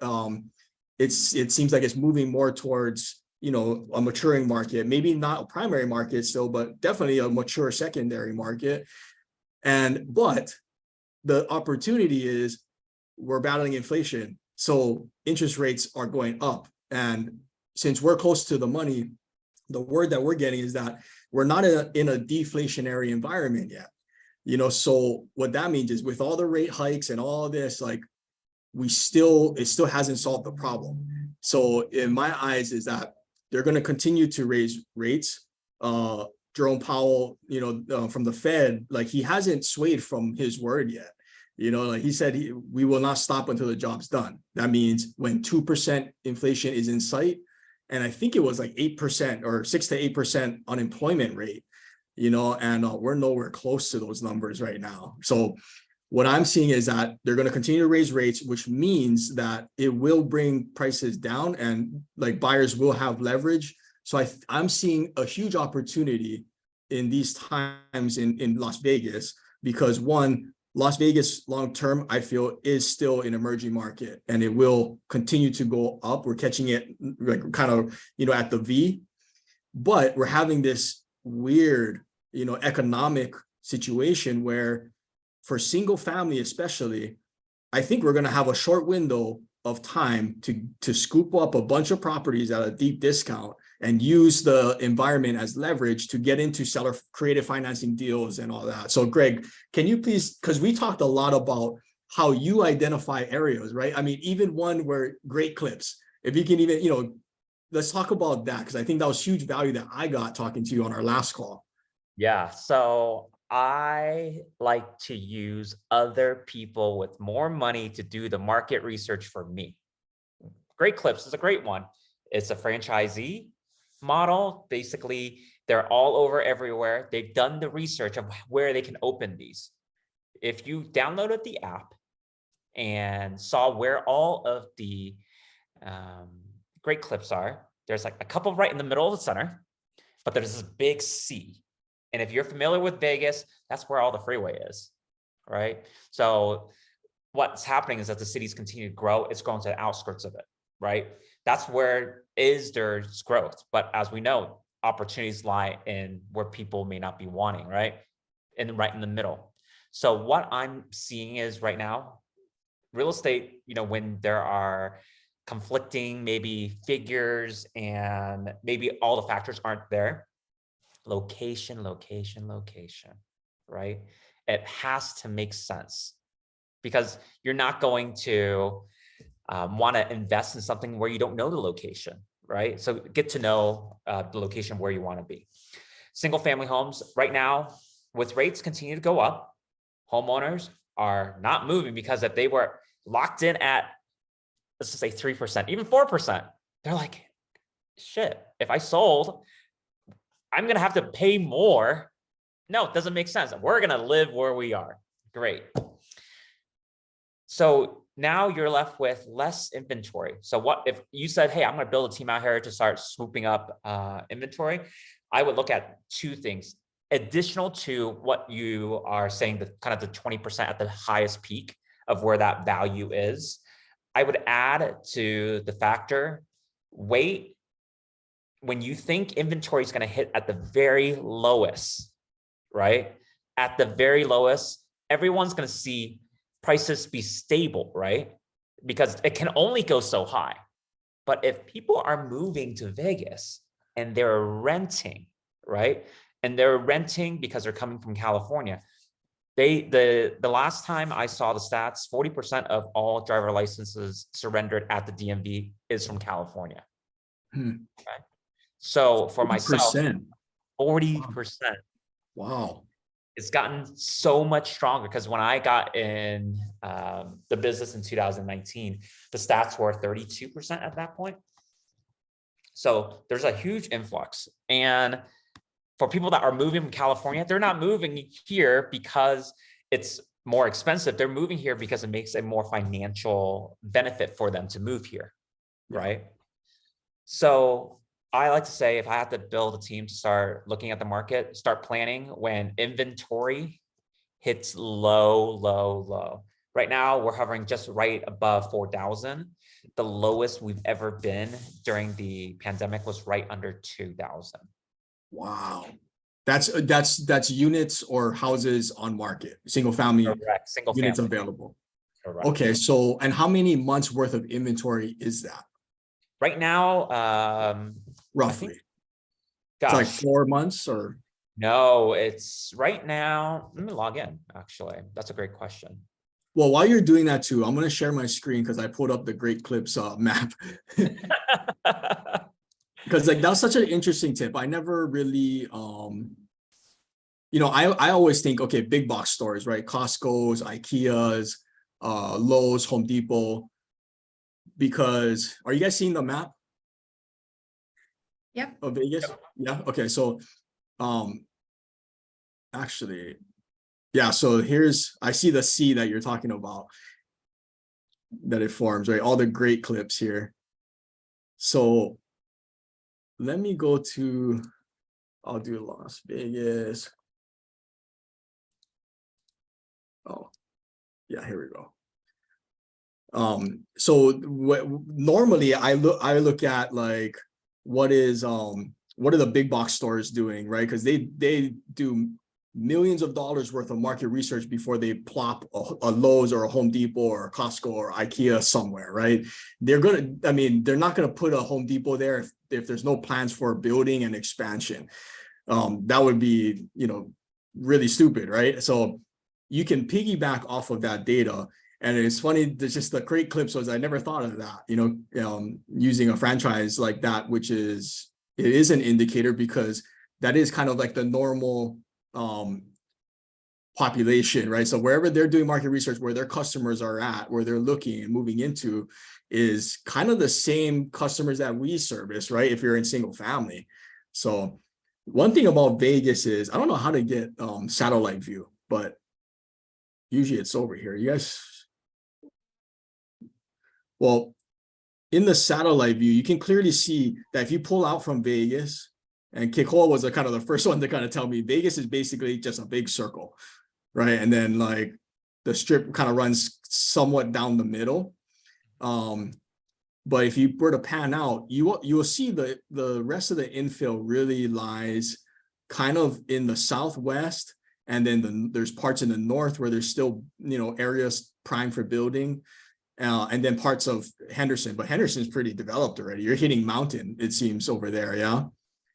It seems like it's moving more towards, you know, a maturing market, maybe not a primary market still, but definitely a mature secondary market. But the opportunity is we're battling inflation. So interest rates are going up. And since we're close to the money, the word that we're getting is that we're not in a deflationary environment yet. You know, so what that means is with all the rate hikes and all this, like it still hasn't solved the problem. So in my eyes is that they're going to continue to raise rates. Jerome Powell, you know, from the Fed, like he hasn't swayed from his word yet. You know, like he said, we will not stop until the job's done. That means when 2% inflation is in sight, and I think it was like 8% or 6 to 8% unemployment rate, you know, and we're nowhere close to those numbers right now. So what I'm seeing is that they're going to continue to raise rates, which means that it will bring prices down and like buyers will have leverage. So I'm seeing a huge opportunity in these times in Las Vegas, because one, Las Vegas long-term, I feel, is still an emerging market and it will continue to go up. We're catching it like kind of, you know, at the V, but we're having this weird, you know, economic situation where for single family, especially, I think we're going to have a short window of time to scoop up a bunch of properties at a deep discount and use the environment as leverage to get into seller creative financing deals and all that. So Greg, can you please, because we talked a lot about how you identify areas, right? I mean, even one where Great Clips, if you can even, you know, let's talk about that, because I think that was huge value that I got talking to you on our last call. Yeah, so I like to use other people with more money to do the market research for me. Great Clips is a great one. It's a franchisee model. Basically, they're all over everywhere. They've done the research of where they can open these. If you downloaded the app and saw where all of the Great Clips are, there's like a couple right in the middle of the center, but there's this big C. And if you're familiar with Vegas, that's where all the freeway is, right? So what's happening is that the cities continue to grow. It's going to the outskirts of it, right? That's where there's growth. But as we know, opportunities lie in where people may not be wanting, right? And right in the middle. So what I'm seeing is right now, real estate, you know, when there are conflicting maybe figures and maybe all the factors aren't there, location, right? It has to make sense, because you're not going to want to invest in something where you don't know the location, right? So get to know the location where you want to be. Single family homes right now, with rates continue to go up, homeowners are not moving, because if they were locked in at, let's just say 3%, even 4%, they're like, shit, if I sold, I'm going to have to pay more. No, it doesn't make sense. We're going to live where we are. Great. So now you're left with less inventory. So what if you said, hey, I'm going to build a team out here to start swooping up inventory? I would look at two things. Additional to what you are saying, the kind of the 20% at the highest peak of where that value is, I would add to the factor, wait. When you think inventory is going to hit at the very lowest, right? At the very lowest, everyone's going to see prices be stable, right? Because it can only go so high. But if people are moving to Vegas and they're renting, right? And they're renting because they're coming from California. The last time I saw the stats, 40% of all driver licenses surrendered at the DMV is from California. Okay? So for myself, 40%. Wow. It's gotten so much stronger, because when I got in the business in 2019, the stats were 32% at that point. So there's a huge influx. And for people that are moving from California, they're not moving here because it's more expensive. They're moving here because it makes a more financial benefit for them to move here, Yeah. right? So I like to say, if I have to build a team to start looking at the market, start planning when inventory hits low. Right now, we're hovering just right above 4,000. The lowest we've ever been during the pandemic was right under 2,000. Wow. That's units or houses on market, single family Correct. Single units family. available. Correct. Okay, so and how many months worth of inventory is that Right now, roughly? It's like gosh, 4 months or no, it's right now. Let me log in, actually. That's a great question. well, while you're doing that too, I'm gonna share my screen because I pulled up the Great Clips map. Because like that's such an interesting tip. I never really I always think, okay, big box stores, right? Costco's, IKEA's, Lowe's, Home Depot. Because are you guys seeing the map? Yep. Of Vegas? Yeah. Okay. So actually, yeah, so I see the C that you're talking about that it forms, right? All the Great Clips here. So let me go to, I'll do Las Vegas. Oh, yeah, here we go. So normally I look at like what are the big box stores doing, right? Because they do millions of dollars worth of market research before they plop a Lowe's or a Home Depot or a Costco or IKEA somewhere, right? They're not gonna put a Home Depot there if there's no plans for building and expansion. That would be, really stupid, right? So you can piggyback off of that data. And it's funny, there's just the Great Clips was, I never thought of that, using a franchise like that, it is an indicator because that is kind of like the normal population, right? So wherever they're doing market research, where their customers are at, where they're looking and moving into is kind of the same customers that we service, right? If you're in single family. So one thing about Vegas is, I don't know how to get satellite view, but usually it's over here. You guys, well, in the satellite view, you can clearly see that if you pull out from Vegas, and Kikoa was kind of the first one to kind of tell me Vegas is basically just a big circle, right? And then like the strip kind of runs somewhat down the middle. But if you were to pan out, you will see the rest of the infill really lies kind of in the southwest, and then there's parts in the north where there's still areas prime for building, and then parts of Henderson. But Henderson's pretty developed already. You're hitting mountain, it seems, over there, yeah.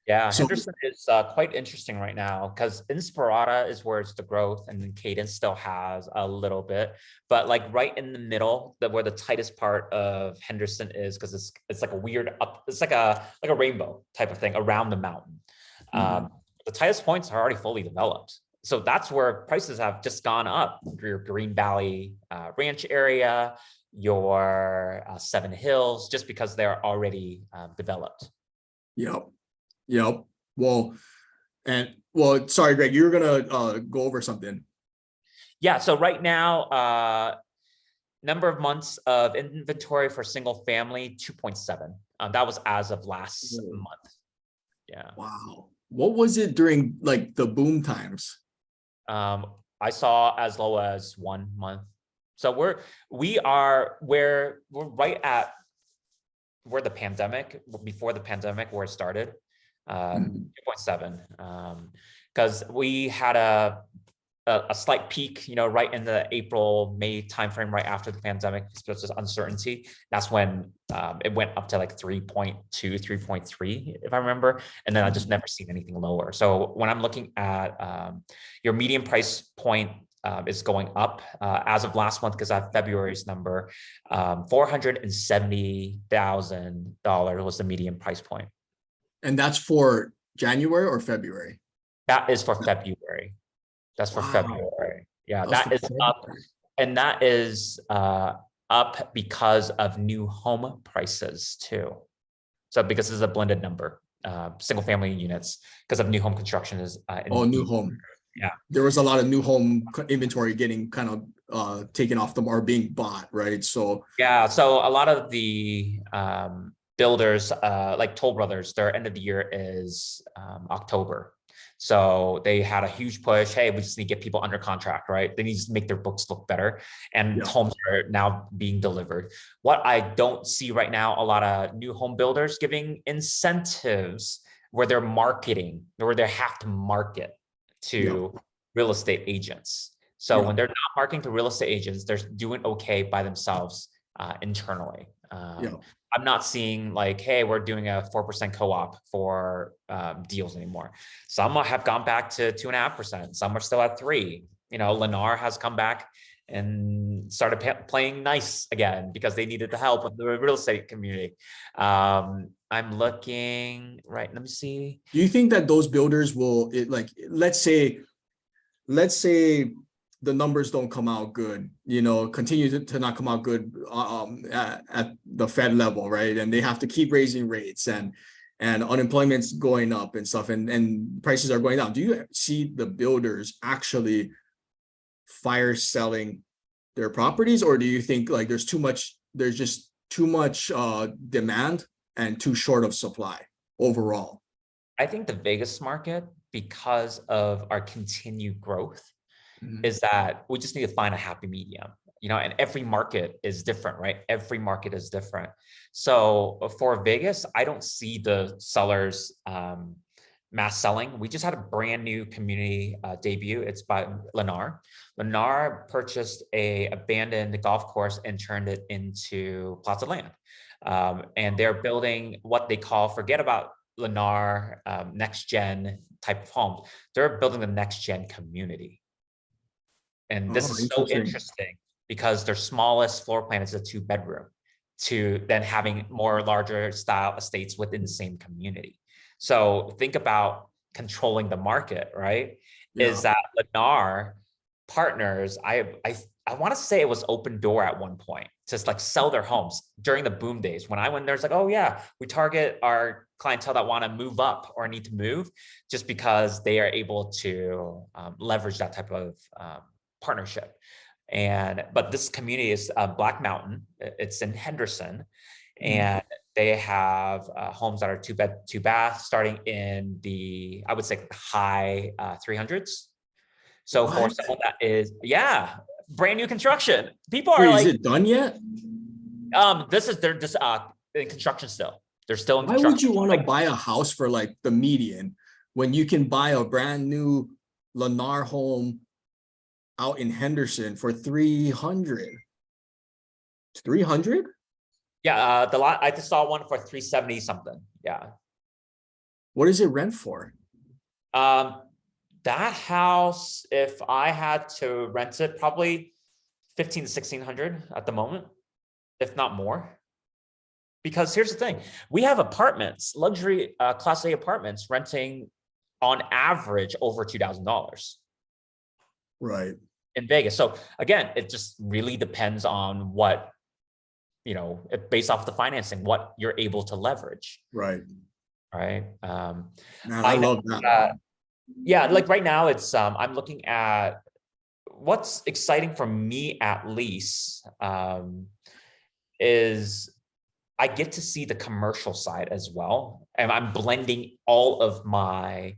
Yeah, So- Henderson is quite interesting right now because Inspirada is where it's the growth, and then Cadence still has a little bit, but like right in the middle, where the tightest part of Henderson is, because it's like a weird up, it's like a rainbow type of thing around the mountain. The tightest points are already fully developed, so that's where prices have just gone up. Your Green Valley Ranch area, your Seven Hills, just because they're already developed. Yep. Well, sorry, Greg, you were gonna go over something. Yeah. So right now, number of months of inventory for single family, 2.7. That was as of last month. Yeah. Wow. What was it during like the boom times? I saw as low as 1 month. So we're right at where the pandemic, before the pandemic, where it started. 2.7, because we had a slight peak, right in the April-May timeframe, right after the pandemic, because there's uncertainty. That's when it went up to like 3.2, 3.3, if I remember, and then I just never seen anything lower. So when I'm looking at your median price point is going up as of last month, because I have February's number, $470,000 was the median price point. And that's for January or February? That is for February. That's for Wow. February. Yeah, That's that is for up. And that is up because of new home prices too. So because this is a blended number, single family units, because of new home construction is. New home. Yeah. there was a lot of new home inventory getting kind of taken off them or being bought, right? So Yeah, so a lot of the builders, like Toll Brothers, their end of the year is October. So they had a huge push. Hey, we just need to get people under contract, right? They need to make their books look better. And Yeah. homes are now being delivered. What I don't see right now, a lot of new home builders giving incentives where they're marketing, where they have to market to real estate agents. So when they're not marketing to real estate agents, they're doing okay by themselves internally. I'm not seeing like, hey, we're doing a 4% co-op for deals anymore. Some have gone back to 2.5%. Some are still at 3%. You know, Lennar has come back and started playing nice again because they needed the help of the real estate community. I'm looking right. Let me see. Do you think that those builders will let's say the numbers don't come out good, you know, continue to not come out good at the Fed level, right? And they have to keep raising rates and unemployment's going up and stuff, and prices are going down. Do you see the builders actually fire selling their properties, or do you think like there's just too much demand and too short of supply overall? I think the Vegas market, because of our continued growth, is that we just need to find a happy medium, you know, and every market is different, right? Every market is different. So for Vegas, I don't see the sellers mass selling. We just had a brand new community debut. It's by Lennar. Lennar purchased a abandoned golf course and turned it into plots of land. And they're building what they call, forget about Lennar next gen type of homes. They're building the next gen community. And this is so interesting because their smallest floor plan is a 2-bedroom, to then having more larger style estates within the same community. So think about controlling the market, right? Is that Lennar partners, I want to say it was Open Door at one point to like sell their homes during the boom days. When I went there's like, oh yeah, we target our clientele that want to move up or need to move, just because they are able to leverage that type of partnership. But this community is Black Mountain. It's in Henderson, and they have homes that are 2-bed, 2-bath, starting in the, I would say, high 300s. So for someone that is, brand new construction, people are like, is it done yet? They're just in construction still. They're still in construction. Why would you want to buy a house for like the median when you can buy a brand new Lennar home out in Henderson for 300? 300? Yeah, the lot, I just saw one for 370 something. Yeah. What does it rent for? That house, if I had to rent it, probably 15 to 1600 at the moment, if not more. Because here's the thing, we have apartments, luxury Class A apartments renting on average over $2,000. Right. In Vegas. So again, it just really depends on what, you know, based off the financing, what you're able to leverage. Right. Right. Man, I love that. Yeah, like right now it's I'm looking at what's exciting for me at least is I get to see the commercial side as well. And I'm blending all of my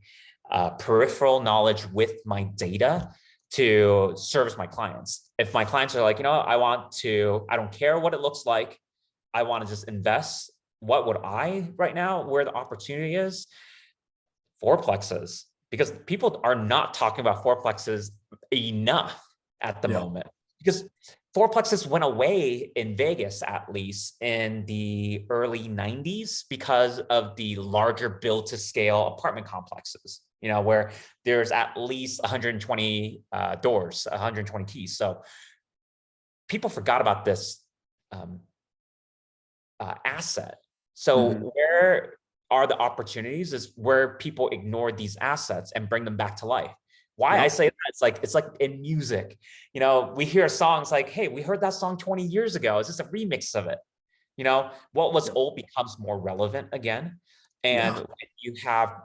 peripheral knowledge with my data to service my clients. If my clients are like, you know, I don't care what it looks like, I want to just invest. What would I right now, where the opportunity is? Fourplexes, because people are not talking about fourplexes enough at the moment, because fourplexes went away in Vegas, at least in the early 90s, because of the larger build to scale apartment complexes, you know, where there's at least 120 doors, 120 keys. So people forgot about this asset. So where are the opportunities is where people ignore these assets and bring them back to life. Why I say that, it's like in music, you know, we hear songs like, hey, we heard that song 20 years ago. It's just a remix of it. You know, what was old becomes more relevant again. And when you have,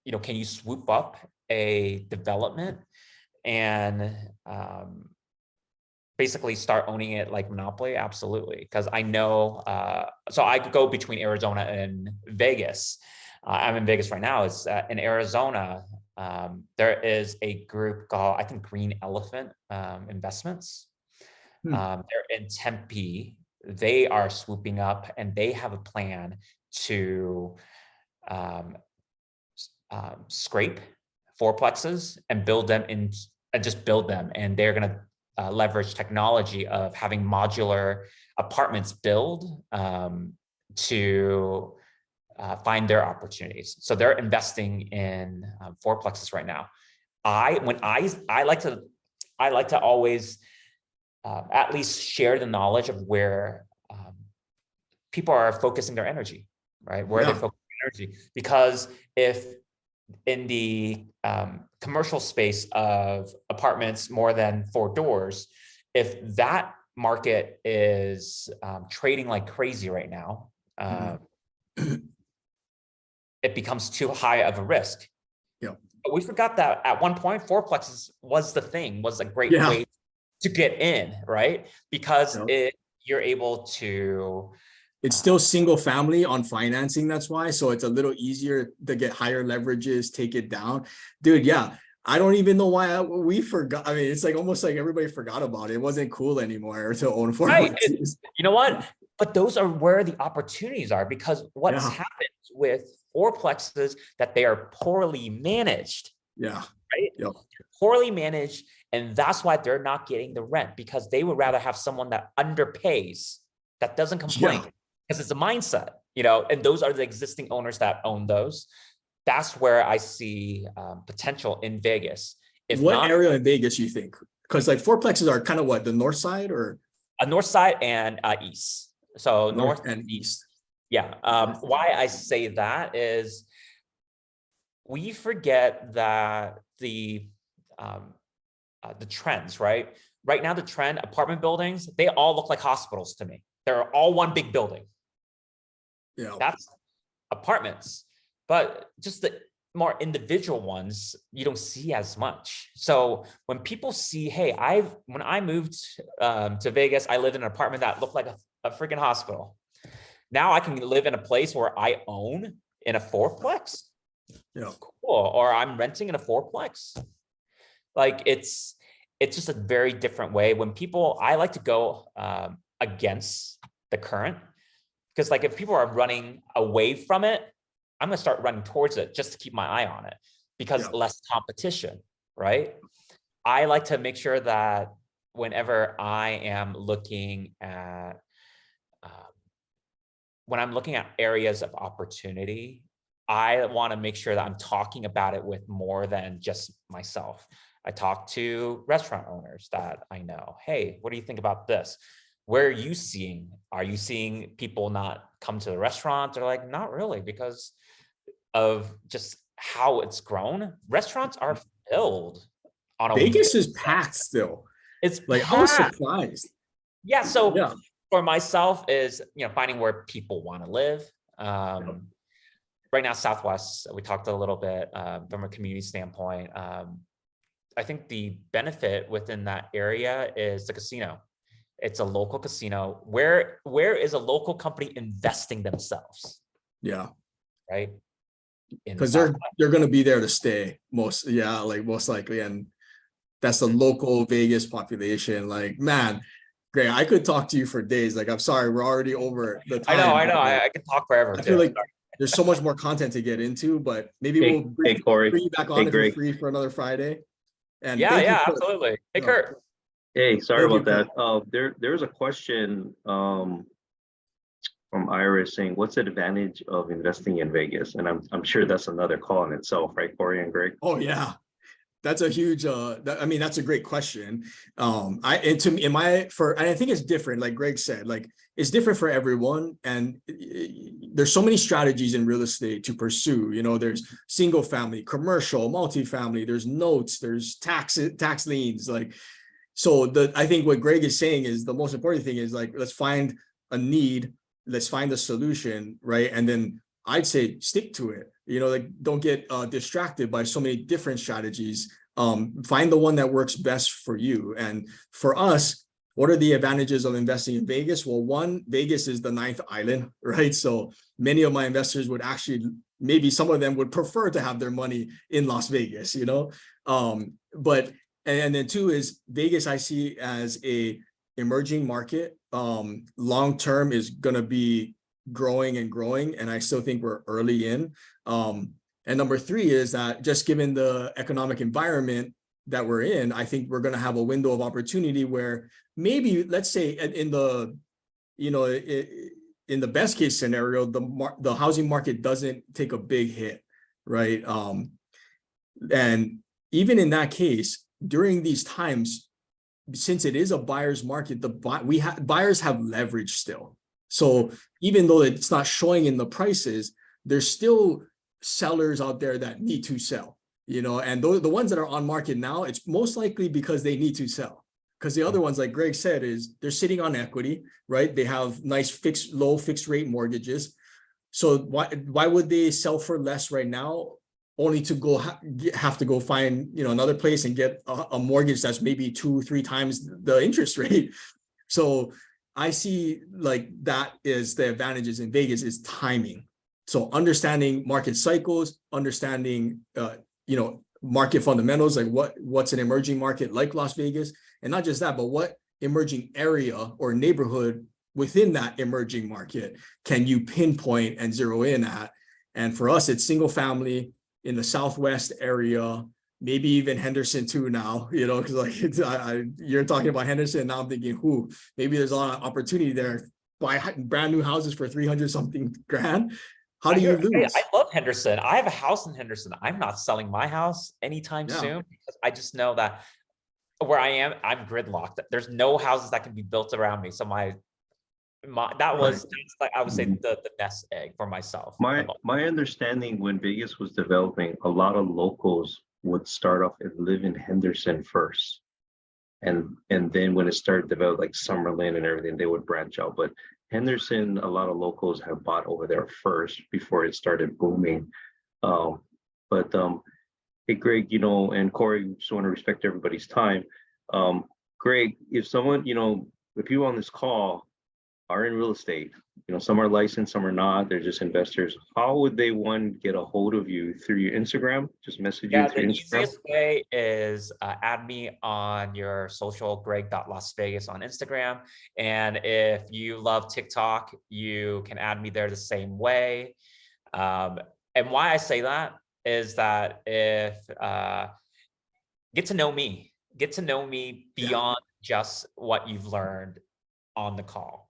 you know, can you swoop up a development and basically start owning it like Monopoly? Absolutely. Because I know, so I go between Arizona and Vegas. I'm in Vegas right now. It's in Arizona. There is a group called, I think, Green Elephant Investments. They're in Tempe. They are swooping up and they have a plan to scrape fourplexes and build them in, and just build them. And they're going to leverage technology of having modular apartments build to find their opportunities. So they're investing in fourplexes right now. I like to always at least share the knowledge of where people are focusing their energy, right? Where they're focusing energy. Because if in the commercial space of apartments more than 4 doors, if that market is trading like crazy right now, it becomes too high of a risk. Yeah. But we forgot that at one point, fourplexes was the thing, was a great way to get in, right? Because you're able to. It's still single family on financing, that's why. So it's a little easier to get higher leverages, take it down. Dude, yeah. I don't even know why we forgot. I mean, it's like almost like everybody forgot about it. It wasn't cool anymore to own fourplexes. You know what? But those are where the opportunities are, because what's happened with fourplexes that they are poorly managed. Yeah. Right? Yep. Poorly managed. And that's why they're not getting the rent, because they would rather have someone that underpays, that doesn't complain. Because it's a mindset, you know, and those are the existing owners that own those. That's where I see potential in Vegas. If what area in Vegas you think? Because like fourplexes are kind of what, the north side or? North side and east. So north and east. Yeah. Why I say that is we forget that the trends, right? Right now, the trend, apartment buildings, they all look like hospitals to me. They're all one big building. Yeah. That's apartments. But just the more individual ones, you don't see as much. So when people see, hey, when I moved to Vegas, I lived in an apartment that looked like a freaking hospital. Now I can live in a place where I own in a fourplex. Yeah. Cool. Or I'm renting in a fourplex. Like it's just a very different way. When people, I like to go against the current, because like if people are running away from it, I'm going to start running towards it just to keep my eye on it, because less competition, right? I like to make sure that whenever I am looking at, when I'm looking at areas of opportunity, I want to make sure that I'm talking about it with more than just myself. I talk to restaurant owners that I know. Hey, what do you think about this? Where are you seeing? Are you seeing people not come to the restaurant? They're like, not really, because of just how it's grown. Restaurants are filled on a Vegas is packed still. It's like packed. I was surprised. Yeah. So for myself is, finding where people want to live. Right now, Southwest, we talked a little bit from a community standpoint. I think the benefit within that area is the casino. It's a local casino. Where is a local company investing themselves? Yeah. Right. Because they're going to be there to stay most likely. And that's the local Vegas population. Like, man, Greg, I could talk to you for days. Like, I'm sorry, we're already over the time. I know. I can talk forever. I feel like there's so much more content to get into, but maybe we'll bring you back on if you're free for another Friday. And absolutely. Hey, Kurt. Hey, sorry about that. There's a question from Iris saying, what's the advantage of investing in Vegas? And I'm sure that's another call in itself, right, Corey and Greg? Oh yeah, that's a huge. That's a great question. I think it's different. Like Greg said, like it's different for everyone, and there's so many strategies in real estate to pursue. There's single family, commercial, multifamily. There's notes. There's tax liens. Like, so I think what Greg is saying is the most important thing is like, let's find a need. Let's find a solution, right? And then I'd say stick to it. like don't get distracted by so many different strategies. Find the one that works best for you. And for us, what are the advantages of investing in Vegas? Well, one, Vegas is the ninth island, right? So many of my investors would actually, maybe some of them would prefer to have their money in Las Vegas, but and then two is Vegas, I see as a emerging market. Long term is going to be growing and growing, and I still think we're early in. And number three is that just given the economic environment that we're in, I think we're going to have a window of opportunity where maybe, let's say in the, in the best case scenario, the housing market doesn't take a big hit, right? And even in that case, during these times, since it is a buyer's market, buyers have leverage still. So even though it's not showing in the prices, there's still sellers out there that need to sell, and the ones that are on market now, it's most likely because they need to sell. Because the other ones, like Greg said, is they're sitting on equity, right? They have nice low fixed rate mortgages. So why would they sell for less right now, only to have to go find, another place and get a mortgage that's maybe 2-3 times the interest rate? So I see like that is the advantages in Vegas is timing. So understanding market cycles, understanding, market fundamentals, like what's an emerging market like Las Vegas, and not just that, but what emerging area or neighborhood within that emerging market can you pinpoint and zero in at? And for us, it's single family in the Southwest area, maybe even Henderson too now, because like you're talking about Henderson, now I'm thinking, maybe there's a lot of opportunity there. Buy brand new houses for 300 something grand. How do you lose? I love Henderson. I have a house in Henderson. I'm not selling my house anytime soon, because I just know that where I am, I'm gridlocked. There's no houses that can be built around me. So that was like, I would say the nest egg for myself. My understanding, when Vegas was developing, a lot of locals would start off and live in Henderson first. And then when it started to develop, like Summerlin and everything, they would branch out. But Henderson, a lot of locals have bought over there first before it started booming. Hey, Greg, and Corey, just want to respect everybody's time. Greg, if someone, if you on this call are in real estate, some are licensed, some are not, they're just investors, how would they, one, get a hold of you? Through your Instagram? Just message you through Instagram? The easiest way is add me on your social, greg.lasvegas on Instagram. And if you love TikTok, you can add me there the same way. And why I say that is that if get to know me beyond just what you've learned on the call.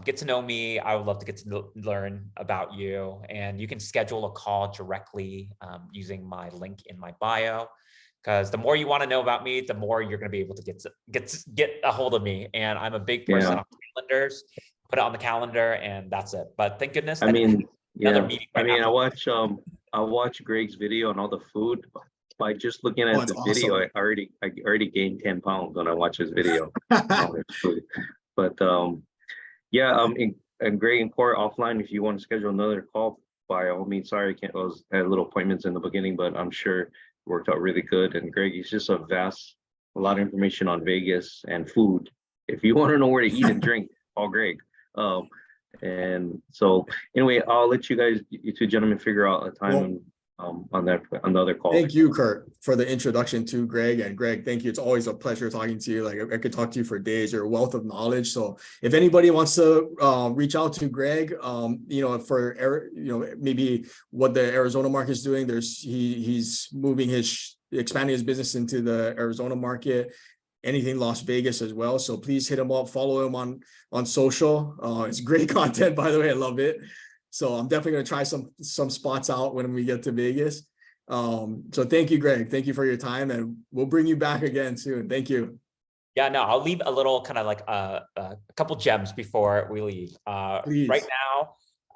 Get to know me. I would love to get to learn about you, and you can schedule a call directly using my link in my bio. Because the more you want to know about me, the more you're going to be able to get a hold of me. And I'm a big person on calendars. Put it on the calendar, and that's it. But thank goodness. I watch Greg's video on all the food. By just looking at the video, I already gained 10 pounds when I watch his video. But and Greg and Corey, offline, if you want to schedule another call, by all means. Sorry, I had little appointments in the beginning, but I'm sure it worked out really good. And Greg, he's just a lot of information on Vegas and food. If you want to know where to eat and drink, call Greg. And so anyway, I'll let you two gentlemen figure out a time on the other call. Thank you, Kurt, for the introduction to Greg. And Greg, thank you. It's always a pleasure talking to you. Like I could talk to you for days. You're a wealth of knowledge. So if anybody wants to reach out to Greg, for maybe what the Arizona market is doing, he's expanding his business into the Arizona market. Anything Las Vegas as well. So please hit him up, follow him on social. It's great content, by the way. I love it. So I'm definitely going to try some spots out when we get to Vegas. So thank you, Greg. Thank you for your time, and we'll bring you back again soon. Thank you. Yeah, no, I'll leave a little kind of like a couple gems before we leave. Right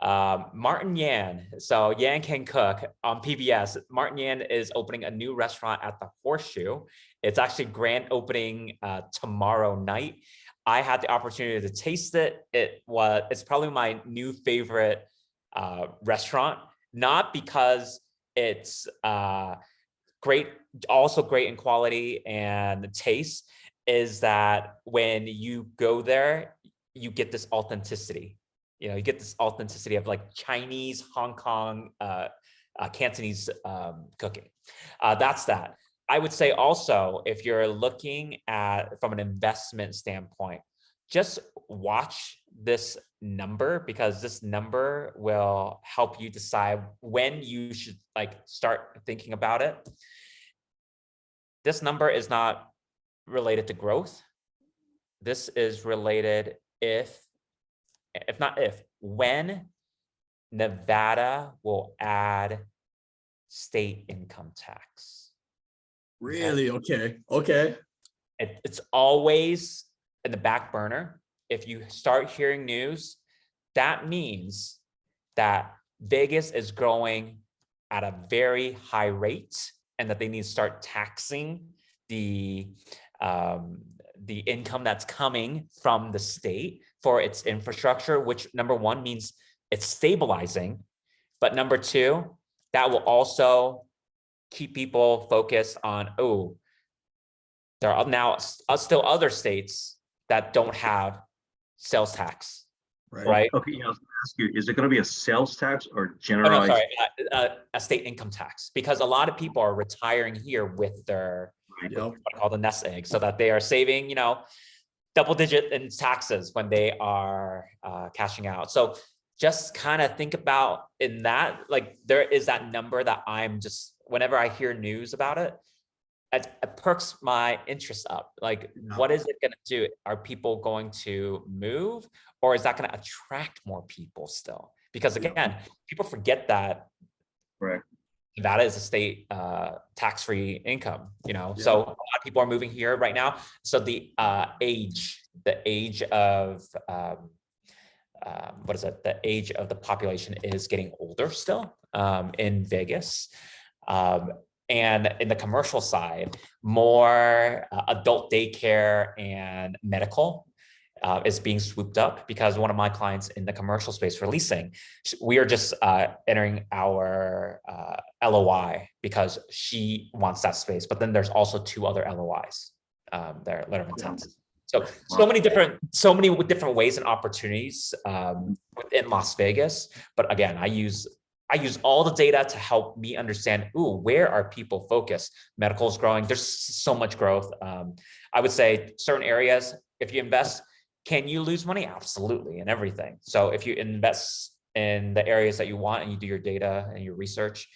now, Martin Yan. So Yan Can Cook on PBS. Martin Yan is opening a new restaurant at the Horseshoe. It's actually grand opening tomorrow night. I had the opportunity to taste it. It's probably my new favorite restaurant. not because it's great, also great in quality and taste, is that when you go there, you get this authenticity. You get this authenticity of like Chinese, Hong Kong, Cantonese cooking. That's that. I would say also, if you're looking at from an investment standpoint, just watch this number, because this number will help you decide when you should like start thinking about it. This number is not related to growth. This is related when Nevada will add state income tax. Really? Okay. It's always in the back burner. If you start hearing news, that means that Vegas is growing at a very high rate, and that they need to start taxing the income that's coming from the state for its infrastructure, which number one means it's stabilizing, but number two, that will also keep people focused on, there are now still other states that don't have sales tax, right? Okay, yeah, I was gonna ask you, is it gonna be a sales tax or Oh, no, generalized? sorry, a state income tax, because a lot of people are retiring here with their Yep. what I call the nest egg, so that they are saving, double digit in taxes when they are cashing out. So just kind of think about in that, like there is that number that I'm just, whenever I hear news about it, it perks my interest up. Like, what is it going to do? Are people going to move, or is that going to attract more people still? Because again, people forget that Right. Nevada is a state tax-free income, so a lot of people are moving here right now. So the age of what is it? The age of the population is getting older still in Vegas. And in the commercial side, more adult daycare and medical is being swooped up, because one of my clients in the commercial space for leasing, we are just entering our LOI because she wants that space. But then there's also 2 other LOIs there, letter of intent. So many different ways and opportunities within Las Vegas. But again, I use all the data to help me understand, where are people focused? Medical is growing. There's so much growth. I would say certain areas, if you invest, can you lose money? Absolutely, and everything. So if you invest in the areas that you want and you do your data and your research,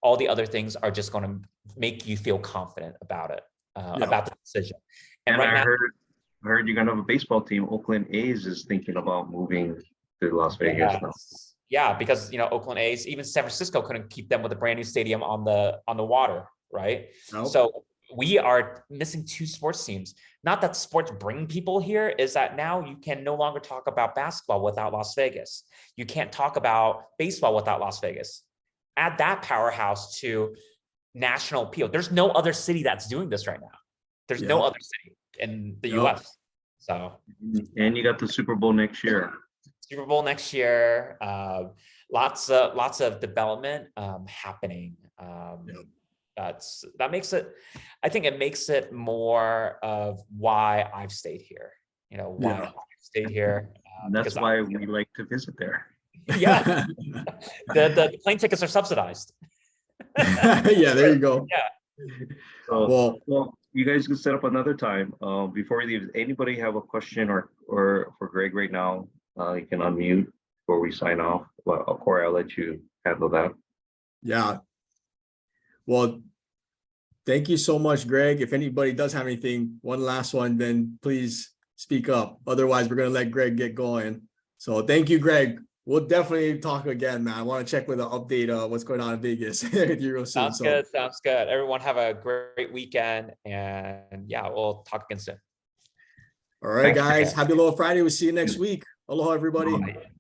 all the other things are just going to make you feel confident about it, about the decision. And right I heard you're gonna have a baseball team. Oakland A's is thinking about moving to Las Vegas now. Yeah, because Oakland A's, even San Francisco couldn't keep them with a brand new stadium on the water, right? Nope. So we are missing 2 sports teams. Not that sports bring people here, is that now you can no longer talk about basketball without Las Vegas. You can't talk about baseball without Las Vegas. Add that powerhouse to national appeal. There's no other city that's doing this right now. There's no other city in the US. So, and you got the Super Bowl next year. Super Bowl next year. Lots of development happening. That makes it, I think it makes it more of why I've stayed here. Why I've stayed here. That's why we like to visit there. Yeah. the plane tickets are subsidized. Yeah, there you go. Yeah. So, well, you guys can set up another time. Before we leave, does anybody have a question or for Greg right now? You can unmute before we sign off. Well, Corey, I'll let you handle that. Yeah. Well, thank you so much, Greg. If anybody does have anything, one last one, then please speak up. Otherwise, we're going to let Greg get going. So thank you, Greg. We'll definitely talk again, man. I want to check with an update of what's going on in Vegas with you real soon. Sounds good. Everyone have a great weekend. And yeah, we'll talk again soon. All right, guys. Happy Aloha Friday. We'll see you next week. Aloha, everybody. Bye.